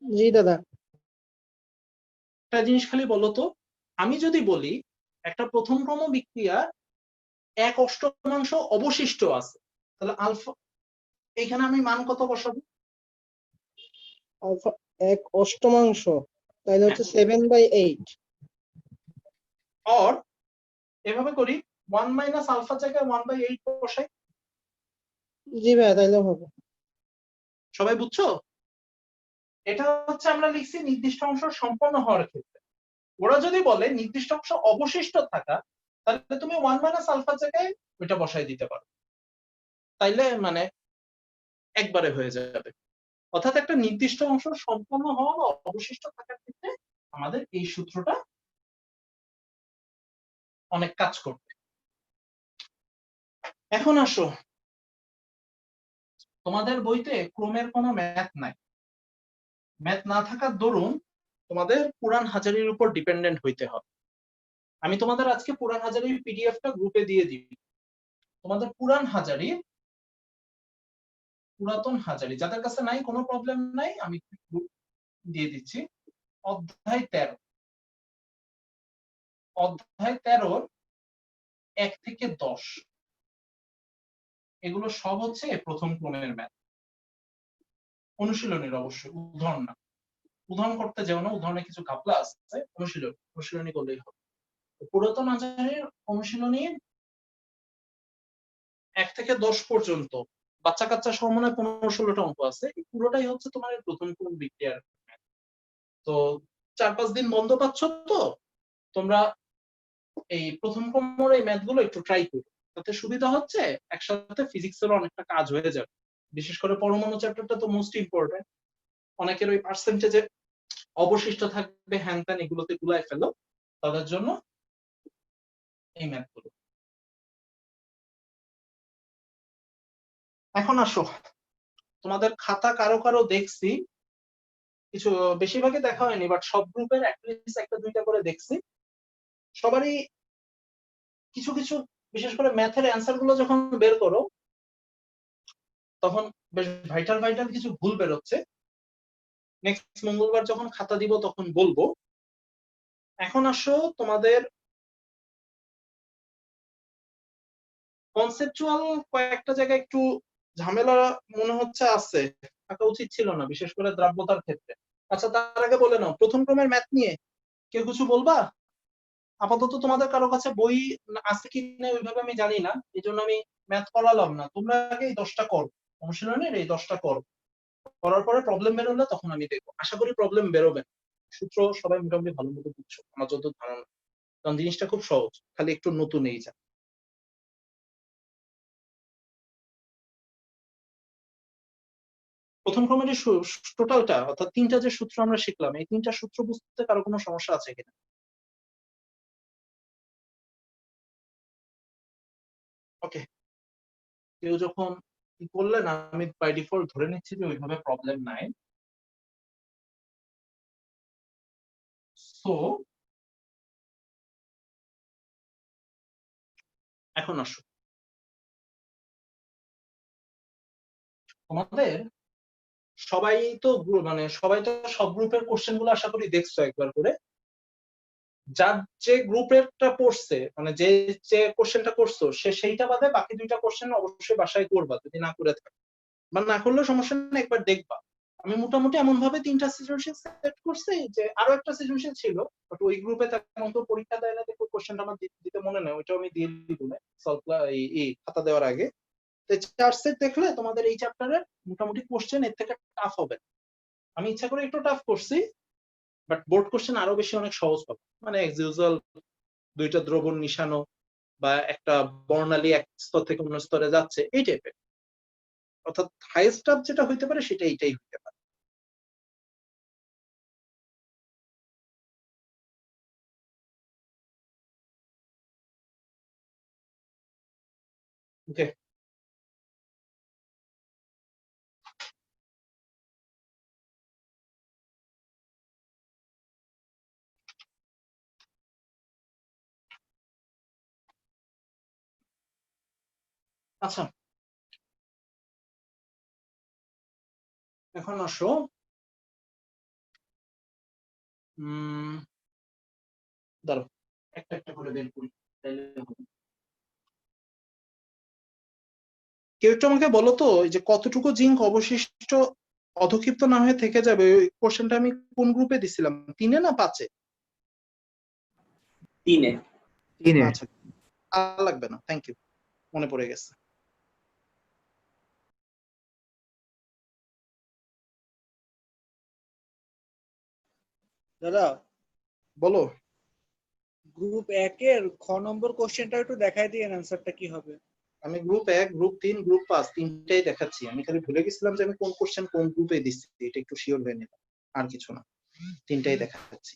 জি দাদা। একটা জিনিস খালি বলো তো, আমি যদি বলি একটা প্রথম ক্রম বিক্রিয়া 1/8 অবশিষ্ট আছে, তাহলে আলফা এখানে আমি মান কত বসাবো? আলফা 1/8, তাইলে হচ্ছে 7/8। অর এভাবে করি 1 মাইনাস আলফা জায়গায় 1/8 বসাই। জি ভাইয়া, তাইলে হবে। সবাই বুঝছো? এটা হচ্ছে আমরা লিখছি নির্দিষ্ট অংশ সম্পন্ন হওয়ার ক্ষেত্রে। ওরা যদি বলে নির্দিষ্ট অংশ অবশিষ্ট থাকা, তাহলে তুমি 1 মাইনাস আলফা জায়গায় ওইটা বসাই দিতে পারো, তাইলে মানে একবারে হয়ে যাবে। অর্থাৎ একটা নির্দিষ্ট অংশ সম্পন্ন হওয়া বা অবশিষ্ট থাকার ক্ষেত্রে আমাদের এই সূত্রটা অনেক কাজ করবে। এখন আসো, তোমাদের বইতে ক্রমের কোনো ম্যাথ নাই। ম্যাথ না থাকার দরুন তোমাদের পুরান হাজারির উপর ডিপেন্ডেন্ট হইতে হবে। আমি তোমাদের আজকে পুরান হাজারির পিডিএফটা গ্রুপে দিয়ে দিই। তোমাদের পুরাতন হাজারি যাদের কাছে নাই কোনো প্রবলেম নাই, আমি দিয়ে দিচ্ছি। অধ্যায় 13 1 থেকে 10 এগুলো সব হচ্ছে প্রথম ক্রমের ম্যাথ। অনুশীলনীর অবশ্যই, উদাহরণ না। উদাহরণ করতে যেও না, উদাহরণে কিছু ঘাপলা আছে, অনুশীলনী করলেই হবে। পুরাতন হাজারির অনুশীলনী 1 থেকে 10 পর্যন্ত বাচ্চা কাচ্চা সহ মনে হয় 15-16টা অঙ্ক আছে। এই পুরোটাই হচ্ছে তোমার প্রথম ক্রম বিক্রিয়ার। তো 4-5 দিন বন্ধ পাচ্ছ, তো তোমরা এই প্রথম ক্রমের এই ম্যাথ গুলো একটু ট্রাই করো। তাতে সুবিধা হচ্ছে একসাথে ফিজিক্সের অনেকটা কাজ হয়ে যাবে, বিশেষ করে পরমাণু চ্যাপ্টারটা তো মোস্ট ইম্পর্টেন্ট। অনেকের ওই পার্সেন্টেজে অবশিষ্ট থাকবে হ্যান ত্যান, এগুলোতে গুলাই ফেলো, তাদের জন্য এই ম্যাথগুলো। এখন আসো, তোমাদের খাতা কারো কারো দেখছি, কিছু বেশিরভাগই দেখা হয়নি, বাট সব গ্রুপের অ্যাটলিস্ট একটা দুইটা করে দেখছি। সবারই কিছু কিছু, বিশেষ করে ম্যাথের অ্যান্সার গুলো যখন বের করো তখন বেশ ভাইটাল ভাইটাল কিছু ভুল বেরোচ্ছে। নেক্সট মঙ্গলবার যখন খাতা দিব তখন বলবো। এখন আসো, তোমাদের কনসেপচুয়াল কয়েকটা জায়গায় একটু ঝামেলা মনে হচ্ছে আছে, থাকা উচিত ছিল না, বিশেষ করে দ্রাব্যতার ক্ষেত্রে। আচ্ছা, তার আগে বলে নাও, প্রথম ক্রমের ম্যাথ নিয়ে কেউ কিছু বলবা? আপাতত তোমাদের কারো কাছে বই আছে কি না ওইভাবে আমি জানি না, এই জন্য আমি ম্যাথ করালাম না। তোমরা আগে এই 10টা করো, অনুশীলনের এই 10টা করো, করার পরে প্রবলেম বেরোলে তখন আমি দেখবো। আশা করি প্রবলেম বেরোবে, সূত্র সবাই মোটামুটি ভালো মতো বুঝছো আমার যতদূর ধারণা, কারণ জিনিসটা খুব সহজ, খালি একটু নতুন এই যা। প্রথম ক্রমের টোটালটা অর্থাৎ 3টা যে সূত্র আমরা শিখলাম, এই 3টা সূত্র বুঝতে কারো কোনো সমস্যা আছে কিনা? ওকে, কেউ যখন কি করলেন, আমি বাই ডিফল্ট ধরে নিচ্ছি যে ওইভাবে প্রবলেম নাই। সো এখন আসো, তোমাদের সবাই তো মানে সবাই তো সব গ্রুপের কোশ্চেন গুলো আশা করি দেখছো একবার করে। যার যে গ্রুপেরটা পড়ছে, মানে যে যে কোশ্চেনটা করছো, সে সেইটা বাদে বাকি 2টা কোশ্চেন অবশ্যই বাসায় করবা, যদি না করে থাকো বা না করলেও সমস্যা নেই, একবার দেখবা। আমি মোটামুটি এমন ভাবে 3টা সিচুয়েশন সেট করছি যে আরো একটা সিচুয়েশন ছিল, বাট ওই গ্রুপে তেমন তো পরীক্ষা দেয় না, দেখো কোশ্চেনটা আমার দিতে মনে নেই, ওইটাও আমি দিয়ে দিব এই খাতা দেওয়ার আগে। তো 4 সেট দেখলে তোমাদের এই চ্যাপ্টারের মোটামুটি কোশ্চেন এর থেকে টাফ হবে। আমি ইচ্ছা করে একটু টাফ করছি, বাট বোর্ড কোশ্চেন আরো বেশি অনেক সহজ পাবে, মানে এক্স ইউজুয়াল 2টা দ্রবণ মিশানো বা একটা বর্ণালী এক স্তর থেকে অন্য স্তরে যাচ্ছে, এই টাইপের। অর্থাৎ হাইয়েস্ট টাফ যেটা হইতে পারে সেটা এইটাই হইতে পারে। ওকে, আচ্ছা এখন আসো, দাঁড়াও একটা একটা করে বের করি, তাইলে হবে। কেউ একটু আমাকে বলো তো, এই যে কতটুকু জিঙ্ক অবশিষ্ট অধক্ষিপ্ত না হয়ে থেকে যাবে, ওই কোশ্চেনটা আমি কোন গ্রুপে দিছিলাম, 3-এ না 5-এ? 3-এ। আচ্ছা, আর লাগবে না, থ্যাংক ইউ, মনে পড়ে গেছে। দাদা, বলো। গ্রুপ 1 এর খ নম্বর কোশ্চেনটা একটু দেখাই দিয়েন, অ্যান্সারটা কি হবে? আমি গ্রুপ 1, গ্রুপ 3, গ্রুপ 5 তিনটাই দেখাচ্ছি। আমি খালি ভুলে গেছিলাম যে আমি কোন কোশ্চেন কোন গ্রুপে দিচ্ছি, এটা একটু শিওর হয়ে নিলাম, আর কিছু না, তিনটাই দেখাচ্ছি।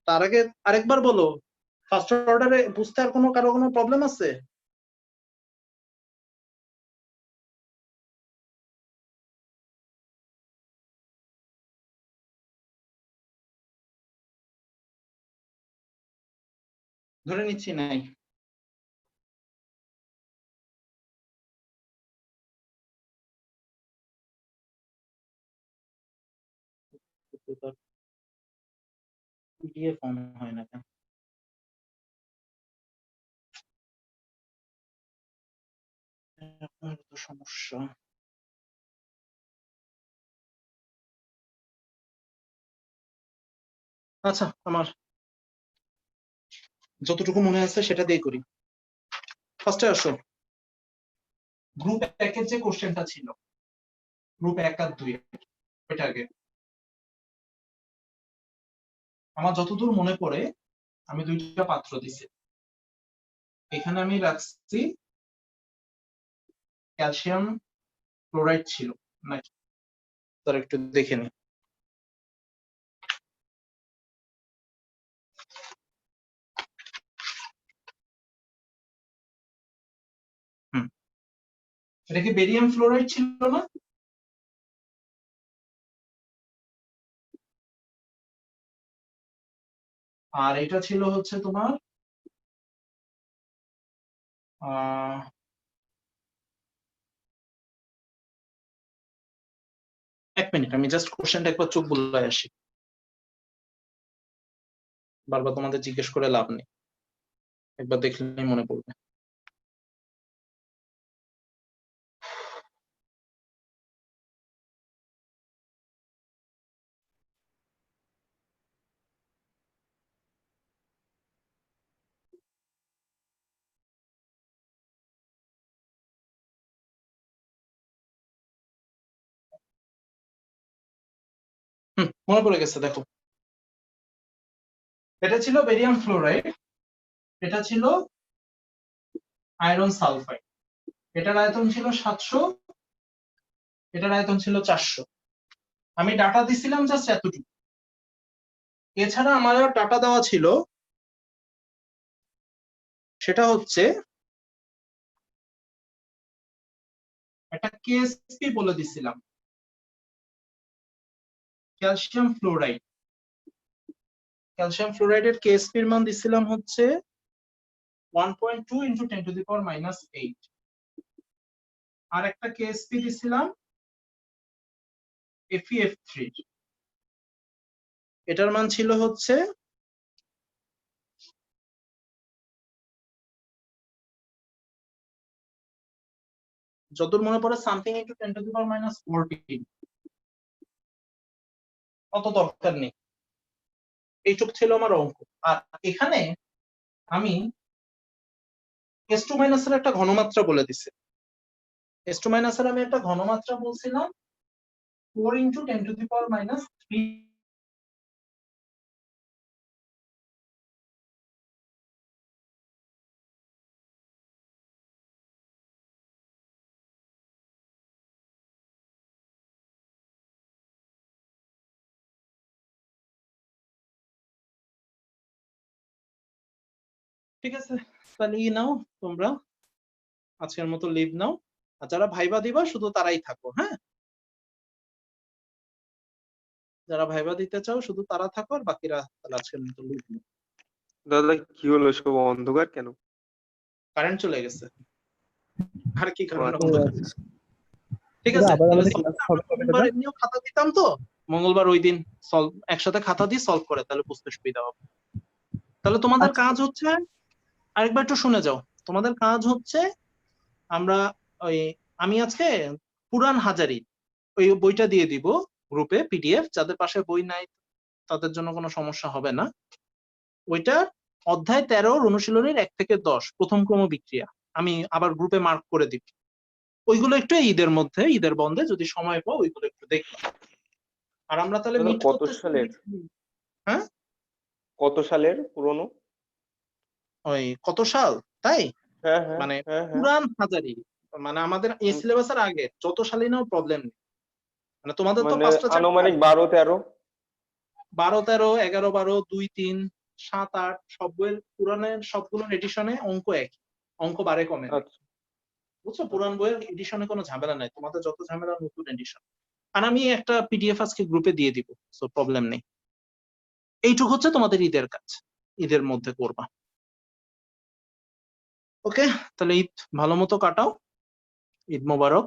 তার আগে আরেকবার বলো, ফার্স্ট অর্ডারে বুঝতে আর কারো কোনো প্রবলেম আছে? ধরে নিচ্ছি নাই। পিডিএফ অন হয় না কেন? আপনার তো সমস্যা। আচ্ছা, আমার যতটুকু মনে আছে সেটা দিয়ে করি। ফার্স্টে আসো, গ্রুপ 1 এর যে কোশ্চেনটা ছিল, গ্রুপ 1 আর 2 ওইটা আগে। আমার যতদূর মনে পড়ে আমি 2টা পাত্র দিছি, এখানে আমি রাখছি ক্যালসিয়াম ক্লোরাইড ছিল নাকি তার একটু দেখে নি। এটা কি বেরিয়াম ফ্লোরাইড ছিল না? আর এটা ছিল হচ্ছে তোমার এক মিনিট, আমি জাস্ট কোশ্চেনটা একবার চোখ বুলায় আসি, বারবার তোমাদের জিজ্ঞেস করে লাভ নেই, একবার দেখলেই মনে পড়বে। মনে পড়ে গেছে, দেখো এটা ছিল বেরিয়াম ফ্লোরাইড, এটা ছিল আয়রন সালফাইড, এটার আয়তন ছিল 700, এটার আয়তন ছিল 400। আমি ডাটা দিছিলাম জাস্ট এতটুকু, এছাড়া আমার ডাটা দেওয়া ছিল সেটা হচ্ছে একটা কেএসপি বলে দিছিলাম, ক্যালসিয়াম ফ্লোরাইড। ক্যালসিয়াম ফ্লোরাইডের কেএসপি এর মান দিছিলাম হচ্ছে 1.2 × 10⁻⁸। আর একটা কেএসপি দিছিলাম FeF3, এটার মান ছিল হচ্ছে যতদূর মনে পড়ে সামথিং × 10⁻14। অত দরকার নেই, এইটুক ছিল আমার অঙ্ক। আর এখানে আমি S2 এর একটা ঘনমাত্রা বলে দিছি। S2 এর আমি একটা ঘনমাত্রা বলছিলাম 4 × 10⁻³ ঠিক আছে, তাহলে নাও তোমরা আজকের মতো লিভ নাও, আর যারা ভাইবা দিবা শুধু তারাই থাকো। হ্যাঁ, যারা ভাইবা দিতে চাও শুধু তারা থাকো, আর বাকিরা তাহলে আজকের মতো লিভ নাও। দাদা কি হলো, সব অন্ধকার কেন? কারেন্ট চলে গেছে, আর কি কারণে আচ্ছা। অন্ধকার? ঠিক আছে, আবার তাহলে আমাদের solve class টা আমরা হবে কবে মঙ্গলবার দাদা? এমনিও খাতা দিতাম তো, মঙ্গলবার ওই দিন সলভ একসাথে খাতা দিয়ে সলভ করে, তাহলে বুঝতে সুবিধা হবে। তাহলে তোমাদের আচ্ছা। কাজ হচ্ছে, আরেকবার একটু শুনে যাও, তোমাদের কাজ হচ্ছে আমরা ওই আমি আজকে পুরান হাজারি ওই বইটা দিয়ে দিব গ্রুপে পিডিএফ, যাদের পাশে বই নাই তাদের জন্য কোনো সমস্যা হবে না। ওইটা অধ্যায় 13 অনুশীলনীর 1 থেকে 10 প্রথম ক্রম বিক্রিয়া আমি আবার গ্রুপে মার্ক করে দিব। ওইগুলো একটু ঈদের মধ্যে, ঈদের বন্ধে যদি সময় পাও ওইগুলো একটু দেখো। আর আমরা তাহলে দাদা মিট কত করতেছি। সালের? হ্যাঁ, কত সালের পুরনো? ওই কত সাল তাই হ্যাঁ হ্যাঁ মানে হ্যাঁ হ্যাঁ। পুরান হাজারি, মানে আমাদের এই সিলেবাসের আগে যত সালই নাও প্রবলেম নেই, মানে তোমাদের তো মানে 5টা চ্যাপ্টার, আনুমানিক 12-13। 12, 13, 11, 12, 2, 3, 7, 8 সব বইয়ের পুরানের সবগুলো এডিশনে অঙ্ক একই, অঙ্ক বাড়ে কমে না। আচ্ছা বুঝছো, পুরান বইয়ের এডিশনে কোনো ঝামেলা নাই, তোমাদের যত ঝামেলা নতুন এডিশন। আর আমি একটা পিডিএফ আজকে গ্রুপে দিয়ে দিব, সো প্রবলেম নেই। এইটুকু হচ্ছে তোমাদের ঈদের কাজ, ঈদের মধ্যে করবা। ওকে, তাহলে ঈদ ভালো মতো কাটাও, ঈদ মোবারক।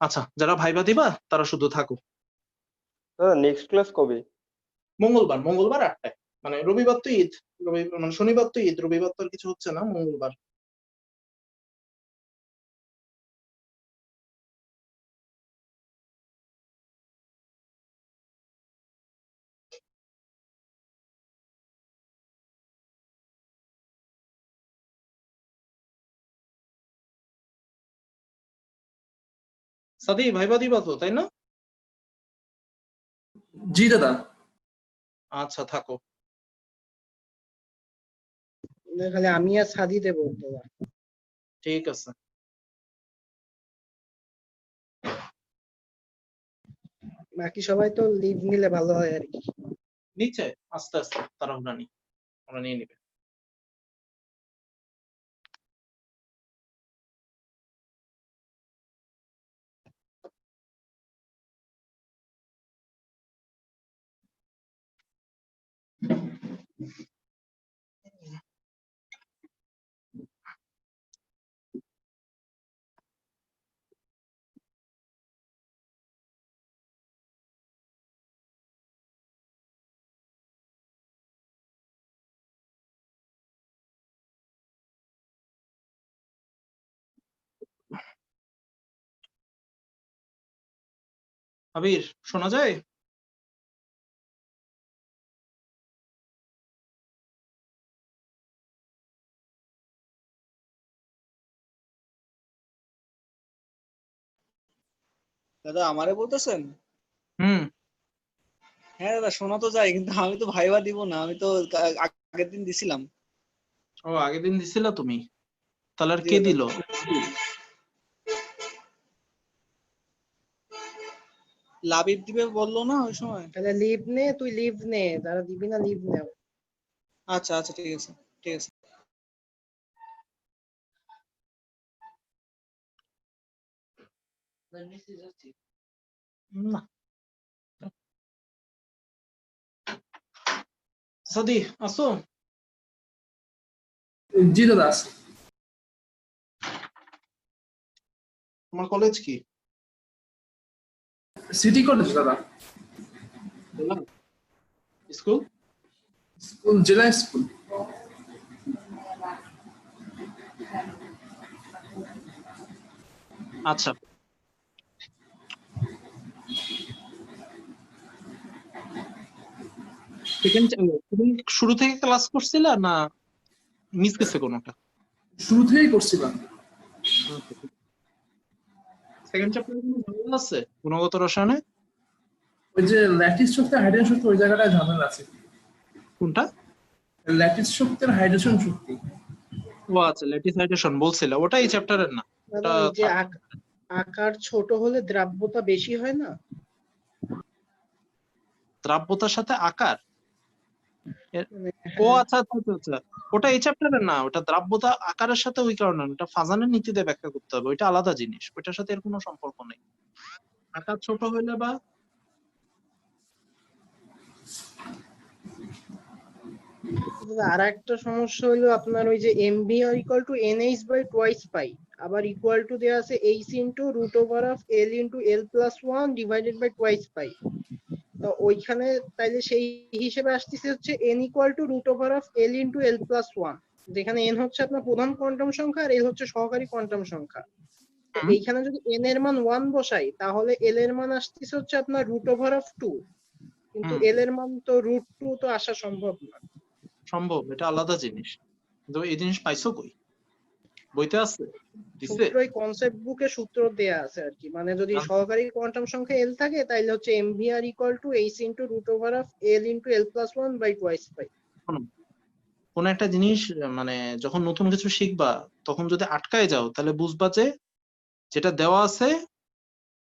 আচ্ছা, যারা ভাইবা দিবা তারা শুধু থাকো। দাদা নেক্সট ক্লাস কবে? মঙ্গলবার 8টায়, মানে রবিবার তো ঈদ, মানে শনিবার তো ঈদ, রবিবার তো আর কিছু হচ্ছে না, মঙ্গলবার। সাদি ভাইবা দিবা তো, তাই না? জি দাদা। আচ্ছা থাকো। খালি আমি আর সাদি দেবো দাদা। ঠিক আছে। বাকি সবাই তো লিভ নিলে ভালো হয় আর কি। নিচে আস্তে আস্তে তাড়াহুড়া নেই, আমরা নিয়ে নিবে। আবির শোনা যায়? দাদা আমারে বলতেছেন? হুম। হ্যাঁ দাদা শোনা তো যায়, কিন্তু আমি তো ভাইবা দিব না, আমি তো আগের দিন দিছিলাম। ও আগের দিন দিছিলা তুমি? তাহলে আর জি কে দাদা। দিল? লাবিব দিবে বললো না ওই সময়? তাহলে লিভ নে, তুই লিভ নে, যারা দিবি না লিভ নে। আচ্ছা আচ্ছা ঠিক আছে, ঠিক আছে। না। সাদি আসো। জি দাদা আছে। তোমার কলেজ কি? সিটি কলেজ দাদা। স্কুল? স্কুল জেলা স্কুল। আচ্ছা। তুমি শুরু থেকে ক্লাস করছিলা না মিস গেছে কোনোটা? শুরু থেকেই করছিলাম। সেকেন্ড চ্যাপ্টারে কোনো ঝামেলা আছে গুণগত রসায়নে? ওই যে ল্যাটিস শক্তি হাইড্রোজেন শক্তি ওই জায়গাটায় ঝামেলা আছে। কোনটা? ল্যাটিস শক্তি আর হাইড্রোজেন শক্তি। ও আচ্ছা, ল্যাটিসাইটেশন বলছিলা, ওটা এই চ্যাপ্টারের না। দাদা ওটা ওই যে আকার ছোট হলে দ্রাব্যতা বেশি হয় না? দ্রাব্যতার সাথে আকার? মানে ও আচ্ছা আচ্ছা আচ্ছা আচ্ছা। ওটা এই চ্যাপ্টারের না, ওটা দ্রাব্যতা আকারের সাথে ওই কারণে না, ওটা ফাজানের নীতিতে ব্যাখ্যা করতে হবে, ওইটা আলাদা জিনিস, ওইটার সাথে এর কোনো সম্পর্ক নেই। আকার ছোট হইলে বা আর একটা সমস্যা হলো আপনার ওই যে MV equal to NH by twice pi, আবার ইকুয়াল টু দেওয়া আছে H into root over of L into L plus one divided by twice pi. তো ওইখানে তাইলে সেই হিসেবে আসতেছে হচ্ছে N equal to root over of L into L plus one, যেখানে এন হচ্ছে আপনার প্রধান কোয়ান্টাম সংখ্যা আর এল হচ্ছে সহকারী কোয়ান্টাম সংখ্যা। তো এইখানে যদি এন এর মান 1 বসাই তাহলে এল এর মান আসতেছে হচ্ছে আপনার রুট ওভার অফ 2, কিন্তু এল এর মান তো রুট 2 তো আসা সম্ভব না। সম্ভব, এটা আলাদা জিনিস। কিন্তু এই জিনিস পাইছো কই? বইতে আছে? দিছে? সূত্র এই কনসেপ্ট বুকে সূত্র দেয়া আছে আর কি, মানে যদি সহকারী কোয়ান্টাম সংখ্যা এল থাকে তাহলে হচ্ছে MVR equal to H into root over of L into L plus 1 by twice pi. কোন একটা জিনিস মানে যখন নতুন কিছু শিখবা তখন যদি আটকায় যাও তাহলে বুঝবা যে যেটা দেওয়া আছে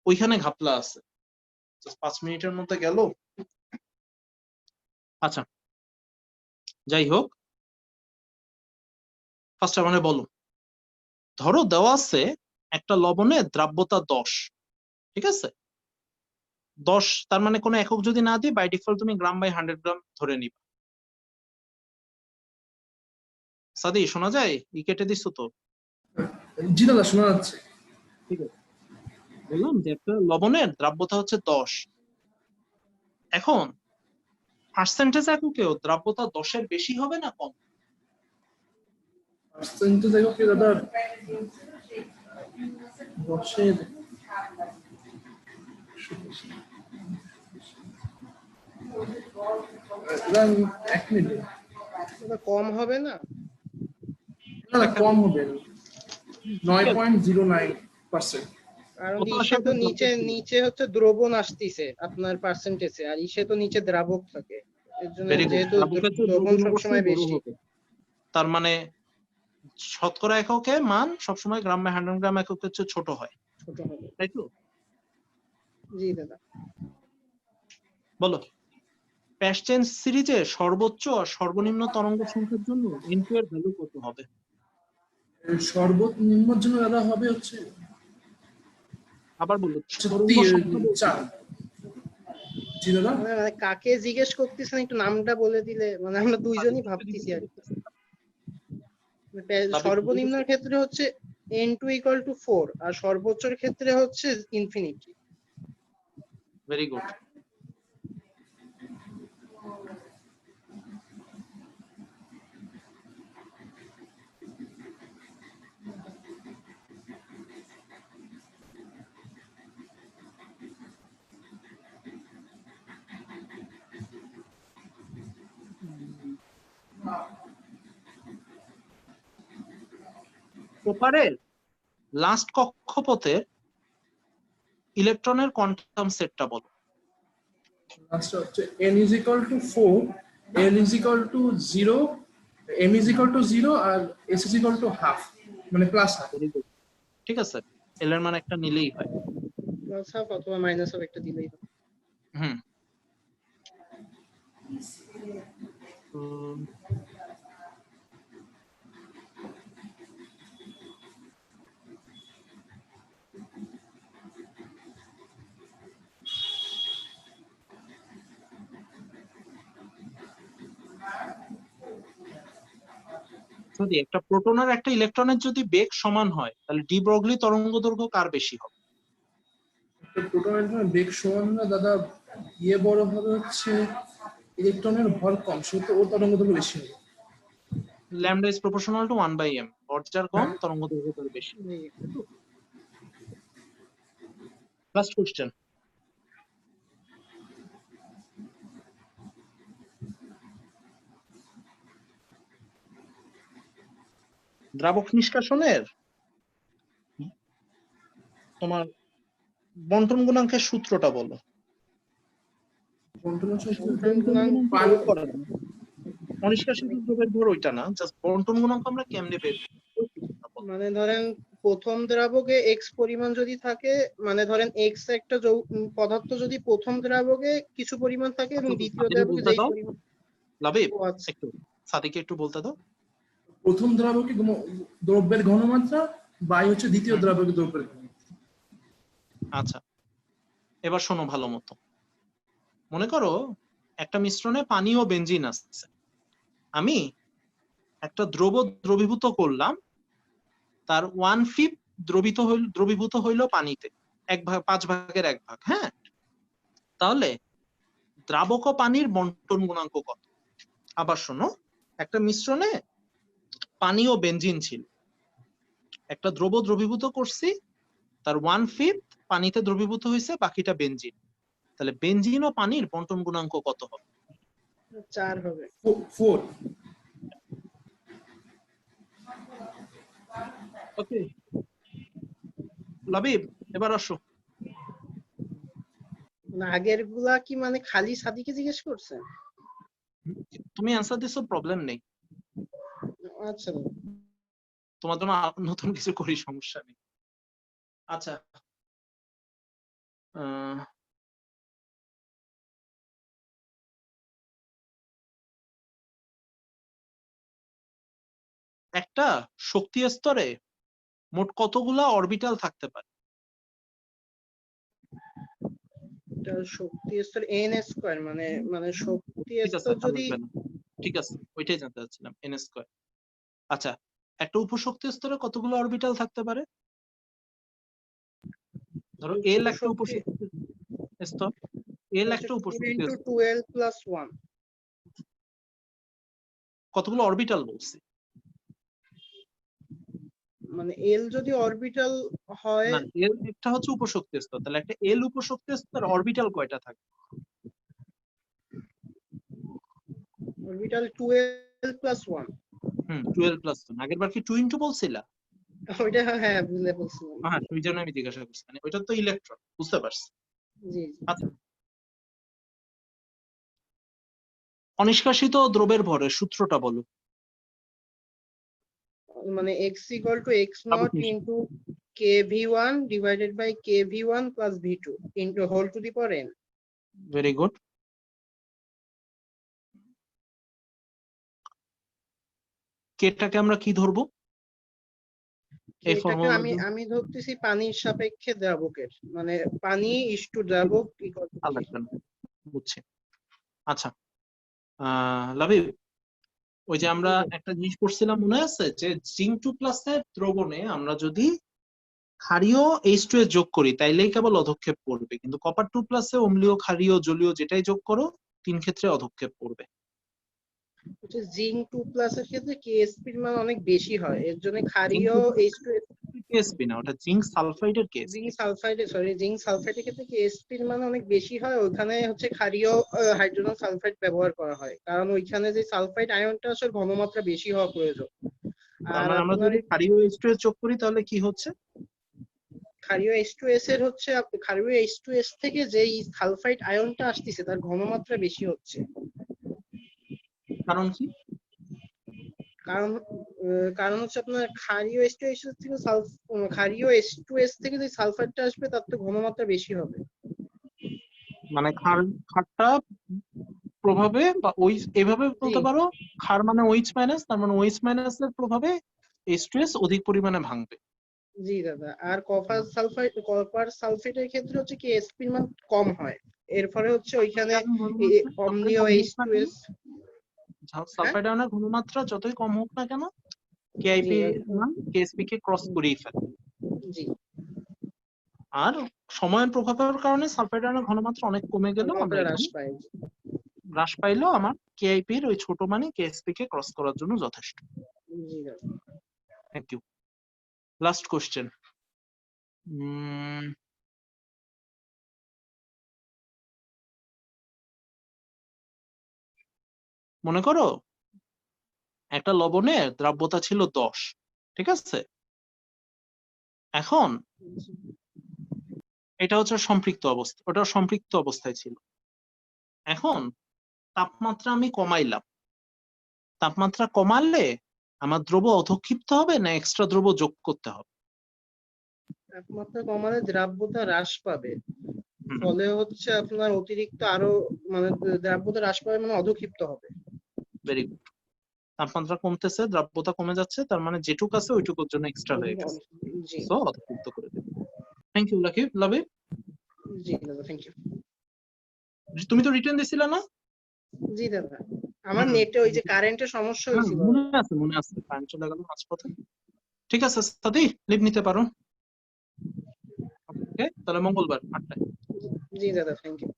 ওইখানে ঘাপলা আছে। 5 মিনিটের মধ্যে গেল। আচ্ছা যাই হোক, ফার্স্ট মানে বলো, ধরো দেওয়া আছে একটা লবণের দ্রাব্যতা 10, ঠিক আছে? 10 তার মানে কোনো একক যদি না দিই বাই ডিফল্ট তুমি গ্রাম বাই 100 গ্রাম ধরে নিবা। সাদি শোনা যায়? ই কেটে দিছো তো? জি দাদা শোনা যাচ্ছে। ঠিক আছে, বললাম যে একটা লবণের দ্রাব্যতা হচ্ছে 10। এখন পার্সেন্টেজ এককেও দ্রাব্যতা 10 এর বেশি হবে না কম? পার্সেন্টেজ কি দাদা 10-এর এক মিনিট এটা কম হবে না? দাদা কম হবে 9.09%। কারণ কত ইসে তো আসলে নিচে নিচে হচ্ছে দ্রবণ আসতিছে আপনার পার্সেন্টেজে, আর ইসে তো নিচে দ্রাবক থাকে, এর জন্য ভেরি গুড, যেহেতু দ্রাবকের চেয়ে দ্রবণ দ্রবণ সবসময় অবশ্যই বড় বেশি। হবে। তার মানে শতকরা এককে মান সবসময় গ্রাম বাই 100 গ্রাম এককের চেয়ে ছোট হয়, ছোট হবে। তাই তো? জি দাদা। বলো প্যাসচেন সিরিজে সর্বোচ্চ আর সর্বনিম্ন তরঙ্গ সংখ্যার জন্য n2 এর ভ্যালু কত হবে? সর্বনিম্নর জন্য দাদা হবে হচ্ছে আবার বলো হচ্ছে তরঙ্গ সংখ্যা বলতে 4। জি দাদা। মানে কাকে জিজ্ঞেস করতেছেন একটু নামটা বলে দিলে মানে আমরা দুইজনই ভাবতেছি আর কি। সর্বনিম্নের ক্ষেত্রে হচ্ছে n2 = 4 আর সর্বোচ্চের ক্ষেত্রে হচ্ছে ইনফিনিটি। Very good. প্রপারের লাস্ট কক্ষপথের ইলেকট্রনের কোয়ান্টাম সেটটা বলো। লাস্ট হচ্ছে n = 4, l = 0, m = 0 আর s = half, মানে প্লাস হাফ। ভেরি গুড, ঠিক আছে। এল এর মান একটা নিলেই হয়। প্লাস হাফ অথবা মাইনাস হাফ একটা দিলেই হবে। হুম। যদি একটা প্রোটন আর একটা ইলেকট্রনের যদি বেগ সমান হয় তাহলে ডি ব্রগলি তরঙ্গ দৈর্ঘ্য কার বেশি হবে? একটা প্রোটনের জন্য বেগ সমান না দাদা, বড় হবে হচ্ছে ইলেকট্রনের ভর কম, সেহেতু ওর তরঙ্গ দৈর্ঘ্য বেশি হবে। Lambda is proportional to 1/m, ভর যার কম তরঙ্গ দৈর্ঘ্য তার বেশি। Last question. দ্রাবক নিষ্কাশনের তোমার বন্টন গুণাঙ্কের সূত্রটা বলো। অনিষ্কাশিত দ্রবের ভর ওইটা না, জাস্ট বন্টন গুণাঙ্ক আমরা কেমনে বের করব? মানে ধরেন প্রথম দ্রাবকে x পরিমাণ যদি থাকে, মানে ধরেন x একটা পদার্থ যদি প্রথম দ্রাবকে কিছু পরিমাণ থাকে এবং দ্বিতীয় দ্রাবকে যেই পরিমাণ। লাবিব একটু সাদিকে একটু বলতে দাও। প্রথম দ্রাবকে দ্রব্যের ঘনমাত্রা বাই হচ্ছে দ্বিতীয় দ্রাবকে দ্রব্যের ঘনমাত্রা। আচ্ছা, এবার শোনো ভালো মতো। মনে করো একটা মিশ্রণে পানি ও বেনজিন আছে, আমি একটা দ্রবীভূত করলাম, তার 1/5 দ্রবীভূত হইল পানিতে, 5/1 ভাগ। হ্যাঁ, তাহলে দ্রাবক ও পানির বন্টন গুণাঙ্ক কত? আবার শোনো, একটা মিশ্রণে পানি ও বেনজিন ছিল, একটা দ্রবীভূত করছি, তার 1/5 পানিতে দ্রবীভূত হয়েছে, বাকিটা বেনজিন। তাহলে বেনজিন ও পানির বন্টন গুণাঙ্ক কত হবে? 4 হবে। 4। ওকে লাবিব, এবার আসো। আগের গুলা কি মানে খালি সাদিকে জিজ্ঞেস করছেন? তুমি অ্যানসার দিছো, প্রবলেম নেই। আচ্ছা, তোমার জন্য নতুন কিছু করি, সমস্যা নেই। আচ্ছা, একটা শক্তি স্তরে মোট কতগুলা অরবিটাল থাকতে পারে? শক্তি স্তর n² মানে শক্তি ঠিক আছে, স্তর যদি, ঠিক আছে, ওইটাই জানতে চাচ্ছিলাম, n²। আচ্ছা, একটা উপশক্তি স্তরে কতগুলো অরবিটাল থাকতে পারে? ধরো এল একটা উপশক্তি স্তর, এল একটা উপশক্তি স্তর, 12 + 1। কতগুলো অরবিটাল বলছি? মানে এল যদি অরবিটাল হয়, না, এল একটা হচ্ছে উপশক্তি স্তর, তাহলে একটা এল উপশক্তি স্তর অরবিটাল কয়টা থাকে? অরবিটাল 12 + 1। 12 + 1। আগের বার কি 2 ইনটু বলছিলা? ওইটা হ্যাঁ ভুলে বলছিলাম। হ্যাঁ, ওই জন্য আমি জিজ্ঞাসা করছি, মানে ওইটা তো ইলেকট্রন, বুঝতে পারছি। জি। আচ্ছা, অনিষ্কাশিত দ্রবের ভরের সূত্রটা বলো। মানে x = x0 * kV1 / kV1 + V2 * whole to the power n। Very good. কেটাকে আমরা কি ধরবো এই এটাকে ফর্মুলা আমি ধরতেছি পানির সাপেক্ষে দ্রাবকের, মানে পানি is to দ্রাবক equal to K। বুঝছি। আচ্ছা লাবিব, ওই যে আমরা একটা জিনিস পড়ছিলাম মনে আছে যে জিঙ্ক 2+ এর দ্রবণে আমরা যদি ক্ষারীয় H2S যোগ করি তাইলেই কেবল অধক্ষেপ পড়বে, কিন্তু কপার 2+ এ অম্লীয়, ক্ষারীয়, জলীয় যেটাই যোগ করো 3 ক্ষেত্রে অধক্ষেপ পড়বে। হচ্ছে জিঙ্ক 2+ এর ক্ষেত্রে কেএসপি এর মান অনেক বেশি হয়, এর জন্য ক্ষারীয় H2S কেএসপি না, ওটা জিঙ্ক সালফাইডের কেস। জিঙ্ক সালফাইডের ক্ষেত্রে কেএসপি এর মান অনেক বেশি হয়, ওখানে হচ্ছে ক্ষারীয় হাইড্রোজেন সালফাইড ব্যবহার করা হয়, কারণ ওইখানে যে সালফাইড আয়নটা আসলে ঘনমাত্রা বেশি হওয়া প্রয়োজন। আর আমরা আপনার যদি ক্ষারীয় H2S যোগ করি তাহলে কি হচ্ছে? ক্ষারীয় H2S এর হচ্ছে ক্ষারীয় H2S থেকে যেই সালফাইড আয়নটা আসতেছে তার ঘনমাত্রা বেশি হচ্ছে। কারণ কি? কারণ হচ্ছে আপনার ক্ষারীয় H2S থেকে ক্ষারীয় H2S থেকে যে সালফাইডটা আসবে তার তো ঘনমাত্রা বেশি হবে। মানে ক্ষারটা প্রভাবে বা ওই এভাবে বলতে পারো, ক্ষার মানে OH মাইনাস, তার মানে OH মাইনাস এর প্রভাবে H2S অধিক পরিমাণে ভাঙবে। জি দাদা, আর কপার সালফেটের ক্ষেত্রে হচ্ছে কি এসপি এর মান কম হয়, এর ফলে হচ্ছে ওইখানে অম্লীয় H2S। সালফাইড আয়নের ঘনমাত্রা যতই কম হোক না কেন কেআইপি মান কেএসপি কে ক্রস করেই ফেলে। জি, আর সময়ের প্রভাবের কারণে সালফাইড আয়নের ঘনমাত্রা অনেক কমে গেলেও আমরা হ্রাস পায়। হ্রাস পাইলেও আমার কেআইপি এর ওই ছোট মানে কেএসপি কে ক্রস করার জন্য যথেষ্ট। জি দাদা। Thank you. Last question. মনে করো একটা লবণের দ্রাব্যতা ছিল 10, ঠিক আছে? এখন এটা হচ্ছে সম্পৃক্ত অবস্থা, ওটা সম্পৃক্ত অবস্থায় ছিল। এখন তাপমাত্রা আমি কমাইলাম, তাপমাত্রা কমালে আমার দ্রব্য অধক্ষিপ্ত হবে না এক্সট্রা দ্রব্য যোগ করতে হবে? তাপমাত্রা কমালে দ্রাব্যতা হ্রাস পাবে, ফলে হচ্ছে আপনার অতিরিক্ত আরো মানে দ্রাব্যতা হ্রাস পাবে, মানে অধক্ষিপ্ত হবে। Very good. তাপমাত্রা কমতেছে, দ্রাব্যতা কমে যাচ্ছে, তার মানে যেটুকু আছে ওইটুকুর জন্য এক্সট্রা হয়ে গেছে, জি সো অধক্ষিপ্ত করে দেবে। Thank you Labib. জি দাদা, থ্যাংক ইউ। তুমি তো রিটার্ন দিছিলে না? জি দাদা, আমার নেটে ওই যে কারেন্টের সমস্যা হয়েছিল। মনে আছে কারেন্ট চলে গেল মাঝপথে। ঠিক আছে সাদি, লিভ নিতে পারো। ওকে, তাহলে মঙ্গলবার 8টায়। জি দাদা, থ্যাংক ইউ।